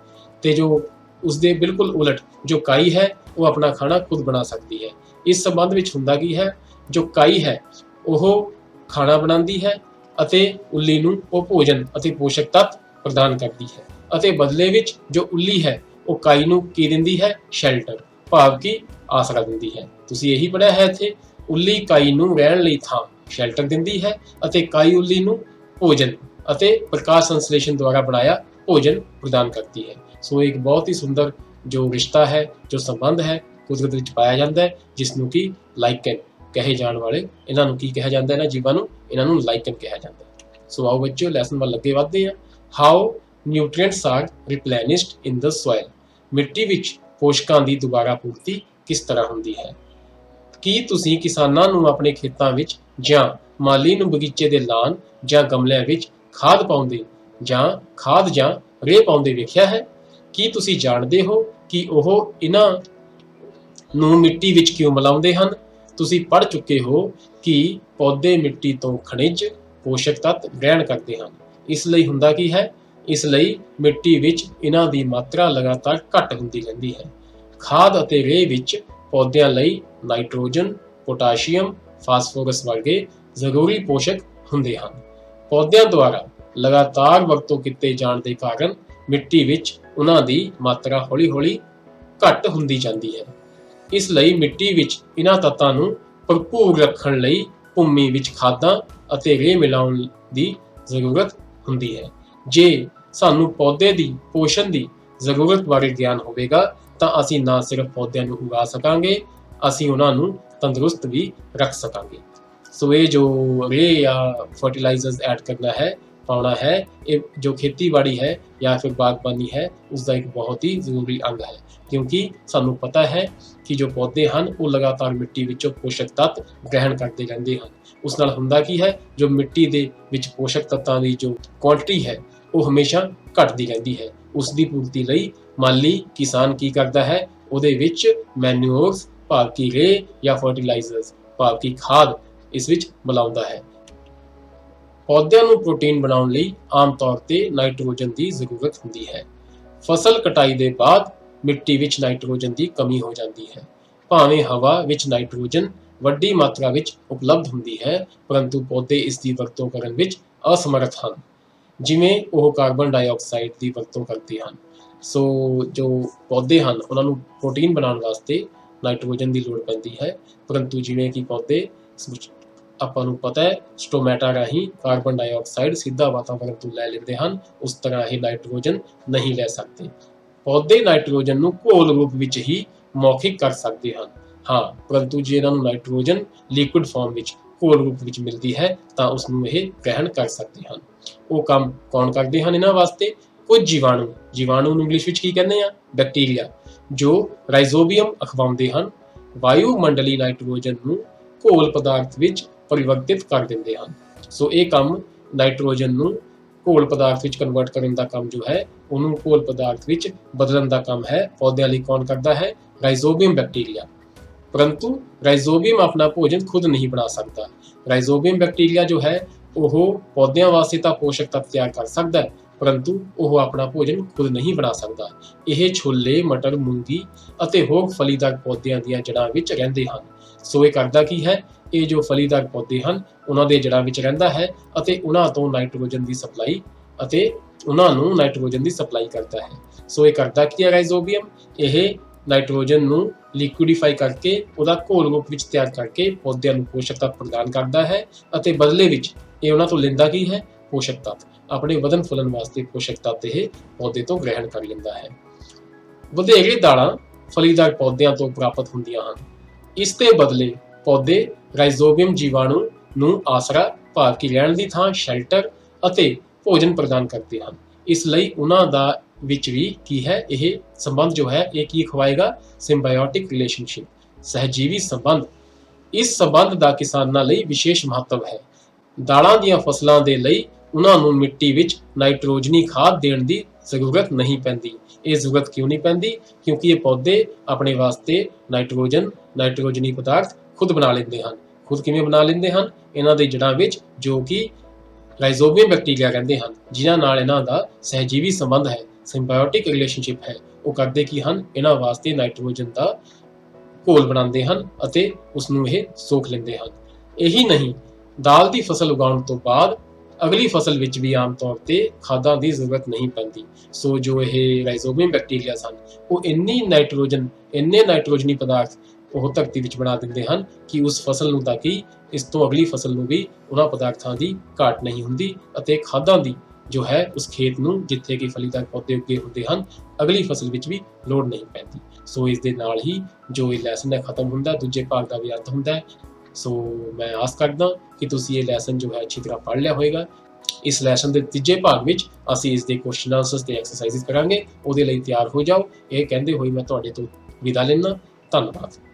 ਤੇ ਜੋ ਉਸਦੇ ਬਿਲਕੁਲ ਉਲਟ ਜੋ ਕਾਈ ਹੈ ਉਹ ਆਪਣਾ ਖਾਣਾ ਖੁਦ ਬਣਾ ਸਕਦੀ ਹੈ। ਇਸ ਸੰਬੰਧ ਵਿੱਚ ਹੁੰਦਾ ਕੀ ਹੈ, ਜੋ ਕਾਈ ਹੈ ਉਹ ਖਾਣਾ ਬਣਾਉਂਦੀ ਹੈ ਅਤੇ ਉੱਲੀ ਨੂੰ ਉਹ ਭੋਜਨ ਅਤੇ ਪੋਸ਼ਕ ਤੱਤ ਪ੍ਰਦਾਨ ਕਰਦੀ ਹੈ, ਅਤੇ ਬਦਲੇ ਵਿੱਚ ਜੋ ਉੱਲੀ ਹੈ ਉਹ ਕਾਈ ਨੂੰ ਕੀ ਦਿੰਦੀ ਹੈ, ਸ਼ੈਲਟਰ, ਭਾਵ ਕਿ ਆਸਰਾ ਦਿੰਦੀ ਹੈ। ਤੁਸੀਂ ਇਹੀ ਪੜ੍ਹਿਆ ਹੈ ਇੱਥੇ, ਉੱਲੀ ਕਾਈ ਨੂੰ ਰਹਿਣ ਲਈ ਥਾਂ, ਸ਼ੈਲਟਰ ਦਿੰਦੀ ਹੈ ਅਤੇ ਕਾਈ ਉੱਲੀ ਨੂੰ ਭੋਜਨ ਅਤੇ ਪ੍ਰਕਾਸ਼ ਸੰਸਲੇਸ਼ਨ ਦੁਆਰਾ ਬਣਾਇਆ ਭੋਜਨ ਪ੍ਰਦਾਨ ਕਰਦੀ ਹੈ। ਸੋ ਇੱਕ ਬਹੁਤ ਹੀ ਸੁੰਦਰ ਜੋ ਰਿਸ਼ਤਾ ਹੈ, ਜੋ ਸੰਬੰਧ ਹੈ, ਕੁਦਰਤ ਵਿੱਚ ਪਾਇਆ ਜਾਂਦਾ ਹੈ, ਜਿਸ ਨੂੰ ਕਿ ਲਾਈਕਨ ਕਹੇ ਜਾਣ ਵਾਲੇ, ਇਹਨਾਂ ਨੂੰ ਕੀ ਕਿਹਾ ਜਾਂਦਾ ਹੈ, ਇਹਨਾਂ ਜੀਵਾਂ ਨੂੰ, ਇਹਨਾਂ ਨੂੰ ਲਾਈਕਨ ਕਿਹਾ ਜਾਂਦਾ ਹੈ। ਸੋ ਆਓ ਬੱਚਿਓ ਲੈਸਨ ਵੱਲ ਅੱਗੇ ਵਧਦੇ ਹਾਂ। How nutrients are replenished in the soil. ਮਿੱਟੀ ਵਿੱਚ ਪੋਸ਼ਕਾਂ ਦੀ ਦੁਬਾਰਾ ਪੂਰਤੀ ਕਿਸ ਤਰ੍ਹਾਂ ਹੁੰਦੀ ਹੈ। ਕੀ ਤੁਸੀਂ ਕਿਸਾਨਾਂ ਨੂੰ ਆਪਣੇ ਖੇਤਾਂ ਵਿੱਚ ਜਾਂ ਮਾਲੀ ਨੂੰ ਬਗੀਚੇ ਦੇ ਲਾਨ ਜਾਂ ਗਮਲਿਆਂ ਵਿੱਚ ਖਾਦ ਜਾਂ ਰੇਹ ਪਾਉਂਦੇ ਵੇਖਿਆ ਹੈ। ਕੀ ਤੁਸੀਂ ਜਾਣਦੇ ਹੋ ਕਿ ਉਹ ਇਹਨਾਂ ਨੂੰ ਮਿੱਟੀ ਵਿੱਚ ਕਿਉਂ ਮਿਲਾਉਂਦੇ ਹਨ। ਤੁਸੀਂ ਪੜ੍ਹ ਚੁੱਕੇ ਹੋ ਕਿ ਪੌਦੇ ਮਿੱਟੀ ਤੋਂ ਖਣਿਜ ਪੋਸ਼ਕ ਤੱਤ ਗ੍ਰਹਿਣ ਕਰਦੇ ਹਨ। ਇਸ ਲਈ ਹੁੰਦਾ ਕੀ ਹੈ, ਇਸ ਲਈ ਮਿੱਟੀ ਵਿੱਚ ਇਹਨਾਂ ਦੀ ਮਾਤਰਾ ਲਗਾਤਾਰ ਘੱਟ ਹੁੰਦੀ ਰਹਿੰਦੀ ਹੈ। ਖਾਦ ਅਤੇ ਰੇਹ ਵਿੱਚ ਪੌਦਿਆਂ ਲਈ ਨਾਈਟ੍ਰੋਜਨ, ਪੋਟਾਸ਼ੀਅਮ, ਫਾਸਫੋਰਸ ਵਰਗੇ ਜ਼ਰੂਰੀ ਪੋਸ਼ਕ ਹੁੰਦੇ ਹਨ। ਪੌਦਿਆਂ ਦੁਆਰਾ ਲਗਾਤਾਰ ਵਰਤੋਂ ਕੀਤੇ ਜਾਣ ਦੇ ਕਾਰਨ ਮਿੱਟੀ ਵਿੱਚ ਉਹਨਾਂ ਦੀ ਮਾਤਰਾ ਹੌਲੀ-ਹੌਲੀ ਘੱਟ ਹੁੰਦੀ ਜਾਂਦੀ ਹੈ। ਇਸ ਲਈ ਮਿੱਟੀ ਵਿੱਚ ਇਹਨਾਂ ਤੱਤਾਂ ਨੂੰ ਭਰਪੂਰ ਰੱਖਣ ਲਈ ਭੂਮੀ ਵਿੱਚ ਖਾਦਾਂ ਅਤੇ ਰੇਹ ਮਿਲਾਉਣ ਦੀ ਜ਼ਰੂਰਤ ਹੁੰਦੀ ਹੈ। ਜੇ ਸਾਨੂੰ ਪੌਦੇ ਦੀ ਪੋਸ਼ਣ ਦੀ ਜ਼ਰੂਰਤ ਬਾਰੇ ਗਿਆਨ ਹੋਵੇਗਾ ਤਾਂ ਅਸੀਂ ਨਾ ਸਿਰਫ ਪੌਦਿਆਂ ਨੂੰ ਉਗਾ ਸਕਾਂਗੇ, ਅਸੀਂ ਉਹਨਾਂ ਨੂੰ ਤੰਦਰੁਸਤ ਵੀ ਰੱਖ ਸਕਾਂਗੇ। ਸੋ ਇਹ ਜੋ ਰੇਹ ਜਾਂ ਫਰਟੀਲਾਈਜ਼ਰਸ ਐਡ ਕਰਨਾ ਹੈ, ਪਾਉਣਾ ਹੈ, ਇਹ ਜੋ ਖੇਤੀਬਾੜੀ ਹੈ ਜਾਂ ਫਿਰ ਬਾਗਬਾਨੀ ਹੈ, ਉਸ ਦਾ ਇੱਕ ਬਹੁਤ ਹੀ ਜ਼ਰੂਰੀ ਅੰਗ ਹੈ, ਕਿਉਂਕਿ ਸਾਨੂੰ ਪਤਾ ਹੈ ਕਿ ਜੋ ਪੌਦੇ ਹਨ ਉਹ ਲਗਾਤਾਰ ਮਿੱਟੀ ਵਿੱਚੋਂ ਪੋਸ਼ਕ ਤੱਤ ਗ੍ਰਹਿਣ ਕਰਦੇ ਰਹਿੰਦੇ ਹਨ। ਉਸ ਨਾਲ ਹੁੰਦਾ ਕੀ ਹੈ, ਜੋ ਮਿੱਟੀ ਦੇ ਵਿੱਚ ਪੋਸ਼ਕ ਤੱਤਾਂ ਦੀ ਜੋ ਕੁਆਂਟੀਟੀ ਹੈ ਉਹ ਹਮੇਸ਼ਾ ਘਟਦੀ ਰਹਿੰਦੀ ਹੈ। ਉਸ ਦੀ ਪੂਰਤੀ ਲਈ ਮਾਲੀ ਕਿਸਾਨ ਕੀ ਕਰਦਾ ਹੈ, ਉਹਦੇ ਵਿੱਚ ਮੈਨੂਅਰਸ ਭਾਵ ਕਿ ਰੇਹ ਜਾਂ ਫਰਟੀਲਾਈਜ਼ਰਸ ਭਾਵ ਕਿ ਖਾਦ ਇਸ ਵਿੱਚ ਮਿਲਾਉਂਦਾ ਹੈ। ਪੌਦਿਆਂ ਨੂੰ ਪ੍ਰੋਟੀਨ ਬਣਾਉਣ ਲਈ ਆਮ ਤੌਰ ਤੇ ਨਾਈਟ੍ਰੋਜਨ ਦੀ ਜ਼ਰੂਰਤ ਹੁੰਦੀ ਹੈ। ਫਸਲ ਕਟਾਈ ਦੇ ਬਾਅਦ ਮਿੱਟੀ ਵਿੱਚ ਨਾਈਟ੍ਰੋਜਨ ਦੀ ਕਮੀ ਹੋ ਜਾਂਦੀ ਹੈ। ਭਾਵੇਂ ਹਵਾ ਵਿੱਚ ਨਾਈਟ੍ਰੋਜਨ ਵੱਡੀ ਮਾਤਰਾ ਵਿੱਚ ਉਪਲਬਧ ਹੁੰਦੀ ਹੈ, ਪਰੰਤੂ ਪੌਦੇ ਇਸ ਦੀ ਵਰਤੋਂ ਕਰਨ ਵਿੱਚ ਅਸਮਰੱਥ ਹਨ, ਜਿਵੇਂ ਉਹ ਕਾਰਬਨ ਡਾਈਆਕਸਾਈਡ ਦੀ ਵਰਤੋਂ ਕਰਦੇ ਹਨ। ਸੋ ਜੋ ਪੌਦੇ ਹਨ ਉਹਨਾਂ ਨੂੰ ਪ੍ਰੋਟੀਨ ਬਣਾਉਣ ਵਾਸਤੇ ਨਾਈਟ੍ਰੋਜਨ ਦੀ ਲੋੜ ਪੈਂਦੀ ਹੈ, ਪਰੰਤੂ ਜਿਵੇਂ ਕਿ ਪੌਦੇ, ਆਪਾਂ ਨੂੰ ਪਤਾ ਹੈ, ਸਟੋਮੈਟਾ ਰਾਹੀਂ ਕਾਰਬਨ ਡਾਈਆਕਸਾਈਡ ਸਿੱਧਾ ਵਾਤਾਵਰਣ ਤੋਂ ਲੈ ਲੈਂਦੇ ਹਨ, ਉਸ ਤਰ੍ਹਾਂ ਇਹ ਨਾਈਟ੍ਰੋਜਨ ਨਹੀਂ ਲੈ ਸਕਦੇ। ਪੌਦੇ ਨਾਈਟ੍ਰੋਜਨ ਨੂੰ ਘੋਲ ਰੂਪ ਵਿੱਚ ਹੀ ਮੌਖਿਕ ਕਰ ਸਕਦੇ ਹਨ, ਹਾਂ, ਪਰੰਤੂ ਜੇ ਇਹਨਾਂ ਨੂੰ ਨਾਈਟ੍ਰੋਜਨ ਲਿਕੁਇਡ ਫਾਰਮ ਵਿੱਚ ਘੋਲ ਰੂਪ ਵਿੱਚ ਮਿਲਦੀ ਹੈ ਤਾਂ ਉਸ ਨੂੰ ਇਹ ਗ੍ਰਹਿਣ ਕਰ ਸਕਦੇ ਹਨ। ਉਹ ਕੰਮ ਕੌਣ ਕਰਦੇ ਹਨ ਇਹਨਾਂ ਵਾਸਤੇ? ਕੁਝ ਜੀਵਾਣੂ ਨੂੰ ਇੰਗਲਿਸ਼ ਵਿੱਚ ਕੀ ਕਹਿੰਦੇ ਆ? ਬੈਕਟੀਰੀਆ, ਜੋ ਰਾਈਜ਼ੋਬੀਅਮ ਅਖਵਾਉਂਦੇ ਹਨ। ਵਾਯੂ ਮੰਡਲੀ ਨਾਈਟ੍ਰੋਜਨ ਨੂੰ ਘੋਲ ਪਦਾਰਥ ਵਿੱਚ ਪਰਿਵਰਤਿਤ ਕਰ ਦਿੰਦੇ ਹਨ। ਸੋ ਇਹ ਕੰਮ ਨਾਈਟ੍ਰੋਜਨ ਨੂੰ ਘੋਲ ਪਦਾਰਥ ਵਿੱਚ ਕਨਵਰਟ ਕਰਨ ਦਾ ਕੰਮ ਜੋ ਹੈ, ਉਹਨੂੰ ਘੋਲ ਪਦਾਰਥ ਵਿੱਚ ਬਦਲਣ ਦਾ ਕੰਮ ਹੈ ਪੌਦਿਆਂ ਲਈ ਕੌਣ ਕਰਦਾ ਹੈ? ਰਾਈਜ਼ੋਬੀਅਮ ਬੈਕਟੀਰੀਆ। ਪਰੰਤੂ ਰਾਈਜ਼ੋਬੀਅਮ ਆਪਣਾ ਭੋਜਨ ਖੁਦ ਨਹੀਂ ਬਣਾ ਸਕਦਾ। ਰਾਈਜ਼ੋਬੀਅਮ ਬੈਕਟੀਰੀਆ ਜੋ ਹੈ ਉਹ ਪੌਦਿਆਂ ਵਾਸਤੇ ਤਾਂ ਪੋਸ਼ਕ ਤੱਤ ਤਿਆਰ ਕਰ ਸਕਦਾ ਹੈ, ਪਰੰਤੂ ਉਹ ਆਪਣਾ ਭੋਜਨ ਖੁਦ ਨਹੀਂ ਬਣਾ ਸਕਦਾ। ਇਹ ਛੋਲੇ, ਮਟਰ, ਮੂੰਗੀ ਅਤੇ ਹੋਰ ਫਲੀਦਾਰ ਪੌਦਿਆਂ ਦੀਆਂ ਜੜ੍ਹਾਂ ਵਿੱਚ ਰਹਿੰਦੇ ਹਨ। ਸੋ ਇਹ ਕਰਦਾ ਕੀ ਹੈ? ਇਹ ਜੋ ਫਲੀਦਾਰ ਪੌਦੇ ਹਨ ਉਹਨਾਂ ਦੇ ਜੜ੍ਹਾਂ ਵਿੱਚ ਰਹਿੰਦਾ ਹੈ ਅਤੇ ਉਹਨਾਂ ਤੋਂ ਨਾਈਟ੍ਰੋਜਨ ਦੀ ਸਪਲਾਈ ਅਤੇ ਉਹਨਾਂ ਨੂੰ ਨਾਈਟ੍ਰੋਜਨ ਦੀ ਸਪਲਾਈ ਕਰਦਾ ਹੈ। ਸੋ ਇਹ ਕਰਦਾ ਕੀ ਹੈ ਰਾਈਜ਼ੋਬੀਅਮ? ਇਹ ਨਾਈਟ੍ਰੋਜਨ ਨੂੰ ਲਿਕੁਇਡੀਫਾਈ ਕਰਕੇ ਉਹਦਾ ਘੋਲ ਰੂਪ ਵਿੱਚ ਤਿਆਰ ਕਰਕੇ ਪੌਦਿਆਂ ਨੂੰ ਪੋਸ਼ਕ ਤੱਤ ਪ੍ਰਦਾਨ ਕਰਦਾ ਹੈ ਅਤੇ ਬਦਲੇ ਵਿੱਚ ਇਹ ਉਹਨਾਂ ਤੋਂ ਲੈਂਦਾ ਕੀ ਹੈ? ਪੋਸ਼ਕ ਤੱਤ। ਆਪਣੇ ਵਧਣ ਫੁੱਲਣ ਵਾਸਤੇ ਪੋਸ਼ਕ ਤੱਤ ਇਹ ਪੌਦੇ ਤੋਂ ਗ੍ਰਹਿਣ ਕਰ ਲੈਂਦਾ ਹੈ। ਵਧੇਰੇ ਦਾਲਾਂ ਫਲੀਦਾਰ ਪੌਦਿਆਂ ਤੋਂ ਪ੍ਰਾਪਤ ਹੁੰਦੀਆਂ ਹਨ। ਇਸ ਦੇ ਬਦਲੇ ਪੌਦੇ ਰਾਈਜ਼ੋਬੀਅਮ ਜੀਵਾਣੂ ਨੂੰ ਆਸਰਾ, ਭਾਵ ਕਿ ਰਹਿਣ ਦੀ ਥਾਂ, ਸ਼ੈਲਟਰ ਅਤੇ ਭੋਜਨ ਪ੍ਰਦਾਨ ਕਰਦੇ ਹਨ। ਇਸ ਲਈ ਉਹਨਾਂ ਦਾ ਵਿੱਚ ਵੀ ਕੀ ਹੈ? ਇਹ ਸੰਬੰਧ ਜੋ ਹੈ ਇਹ ਕੀ ਖਵਾਏਗਾ? ਸਿੰਬਾਇਓਟਿਕ ਰਿਲੇਸ਼ਨਸ਼ਿਪ, ਸਹਿਜੀਵੀ ਸੰਬੰਧ। ਇਸ ਸੰਬੰਧ ਦਾ ਕਿਸਾਨਾਂ ਲਈ ਵਿਸ਼ੇਸ਼ ਮਹੱਤਵ ਹੈ। ਦਾਲਾਂ ਦੀਆਂ ਫਸਲਾਂ ਦੇ ਲਈ ਉਹਨਾਂ ਨੂੰ ਮਿੱਟੀ ਵਿੱਚ ਨਾਈਟ੍ਰੋਜਨੀ ਖਾਦ ਦੇਣ ਦੀ ਜ਼ਰੂਰਤ ਨਹੀਂ ਪੈਂਦੀ। ਇਹ ਜ਼ਰੂਰਤ ਕਿਉਂ ਨਹੀਂ ਪੈਂਦੀ? ਕਿਉਂਕਿ ਇਹ ਪੌਦੇ ਆਪਣੇ ਵਾਸਤੇ ਨਾਈਟ੍ਰੋਜਨੀ ਪਦਾਰਥ ਖੁਦ ਬਣਾ ਲੈਂਦੇ ਹਨ। ਖੁਦ ਕਿਵੇਂ ਬਣਾ ਲੈਂਦੇ ਹਨ? ਇਹਨਾਂ ਦੇ ਜੜ੍ਹਾਂ ਵਿੱਚ ਜੋ ਕਿ ਰਾਈਜ਼ੋਬੀਅਮ ਬੈਕਟੀਰੀਆ ਕਹਿੰਦੇ ਹਨ, ਜਿਨ੍ਹਾਂ ਨਾਲ ਇਹਨਾਂ ਦਾ ਸਹਿਜੀਵੀ ਸੰਬੰਧ ਹੈ, ਸਿੰਬਾਇਓਟਿਕ ਰਿਲੇਸ਼ਨਸ਼ਿਪ ਹੈ। ਉਹ ਕਰਦੇ ਕੀ ਹਨ? ਇਹਨਾਂ ਵਾਸਤੇ ਨਾਈਟ੍ਰੋਜਨ ਦਾ ਘੋਲ ਬਣਾਉਂਦੇ ਹਨ ਅਤੇ ਉਸ ਨੂੰ ਇਹ ਸੋਖ ਲੈਂਦੇ ਹਨ। ਇਹੀ ਨਹੀਂ, ਦਾਲ ਦੀ ਫਸਲ ਉਗਾਉਣ ਤੋਂ ਬਾਅਦ ਅਗਲੀ ਫਸਲ ਵਿੱਚ ਵੀ ਆਮ ਤੌਰ ਤੇ ਖਾਦਾਂ ਦੀ ਜ਼ਰੂਰਤ ਨਹੀਂ ਪੈਂਦੀ। ਸੋ ਜੋ ਇਹ ਰਾਈਜ਼ੋਬੀਅਮ ਬੈਕਟੀਰੀਆ ਹਨ ਉਹ ਇੰਨੇ ਨਾਈਟ੍ਰੋਜਨੀ ਪਦਾਰਥ ਉਹ ਧਰਤੀ ਵਿੱਚ ਬਣਾ ਦਿੰਦੇ ਹਨ ਕਿ ਉਸ ਫਸਲ ਨੂੰ ਤਾਂ ਕਿ ਇਸ ਤੋਂ ਅਗਲੀ ਫਸਲ ਨੂੰ ਵੀ ਉਹਨਾਂ ਪਦਾਰਥਾਂ ਦੀ ਘਾਟ ਨਹੀਂ ਹੁੰਦੀ ਅਤੇ ਖਾਦਾਂ ਦੀ ਜੋ ਹੈ ਉਸ ਖੇਤ ਨੂੰ, ਜਿੱਥੇ ਕਿ ਫਲੀਦਾਰ ਪੌਦੇ ਉੱਗੇ ਹੁੰਦੇ ਹਨ, ਅਗਲੀ ਫਸਲ ਵਿੱਚ ਵੀ ਲੋੜ ਨਹੀਂ ਪੈਂਦੀ। ਸੋ ਇਸ ਦੇ ਨਾਲ ਹੀ ਜੋ ਇਹ ਲੈਸਨ ਹੈ ਖਤਮ ਹੁੰਦਾ, ਦੂਜੇ ਭਾਗ ਦਾ ਵੀ ਅੰਤ ਹੁੰਦਾ ਹੈ। ਸੋ ਮੈਂ ਆਸ ਕਰਦਾ ਕਿ ਤੁਸੀਂ ਇਹ ਲੈਸਨ ਜੋ ਹੈ ਅੱਛੀ ਤਰ੍ਹਾਂ ਪੜ੍ਹ ਲਿਆ ਹੋਵੇਗਾ। ਇਸ ਲੈਸਨ ਦੇ ਤੀਜੇ ਭਾਗ ਵਿੱਚ ਅਸੀਂ ਇਸ ਦੇ ਕੁਐਸਚਨ ਆਨਸਰਸ ਤੇ ਐਕਸਰਸਾਈਜ਼ ਕਰਾਂਗੇ। ਉਹਦੇ ਲਈ ਤਿਆਰ ਹੋ ਜਾਓ। ਇਹ ਕਹਿੰਦੇ ਹੋਏ ਮੈਂ ਤੁਹਾਡੇ ਤੋਂ ਵਿਦਾ ਲੈਣਾ। ਧੰਨਵਾਦ।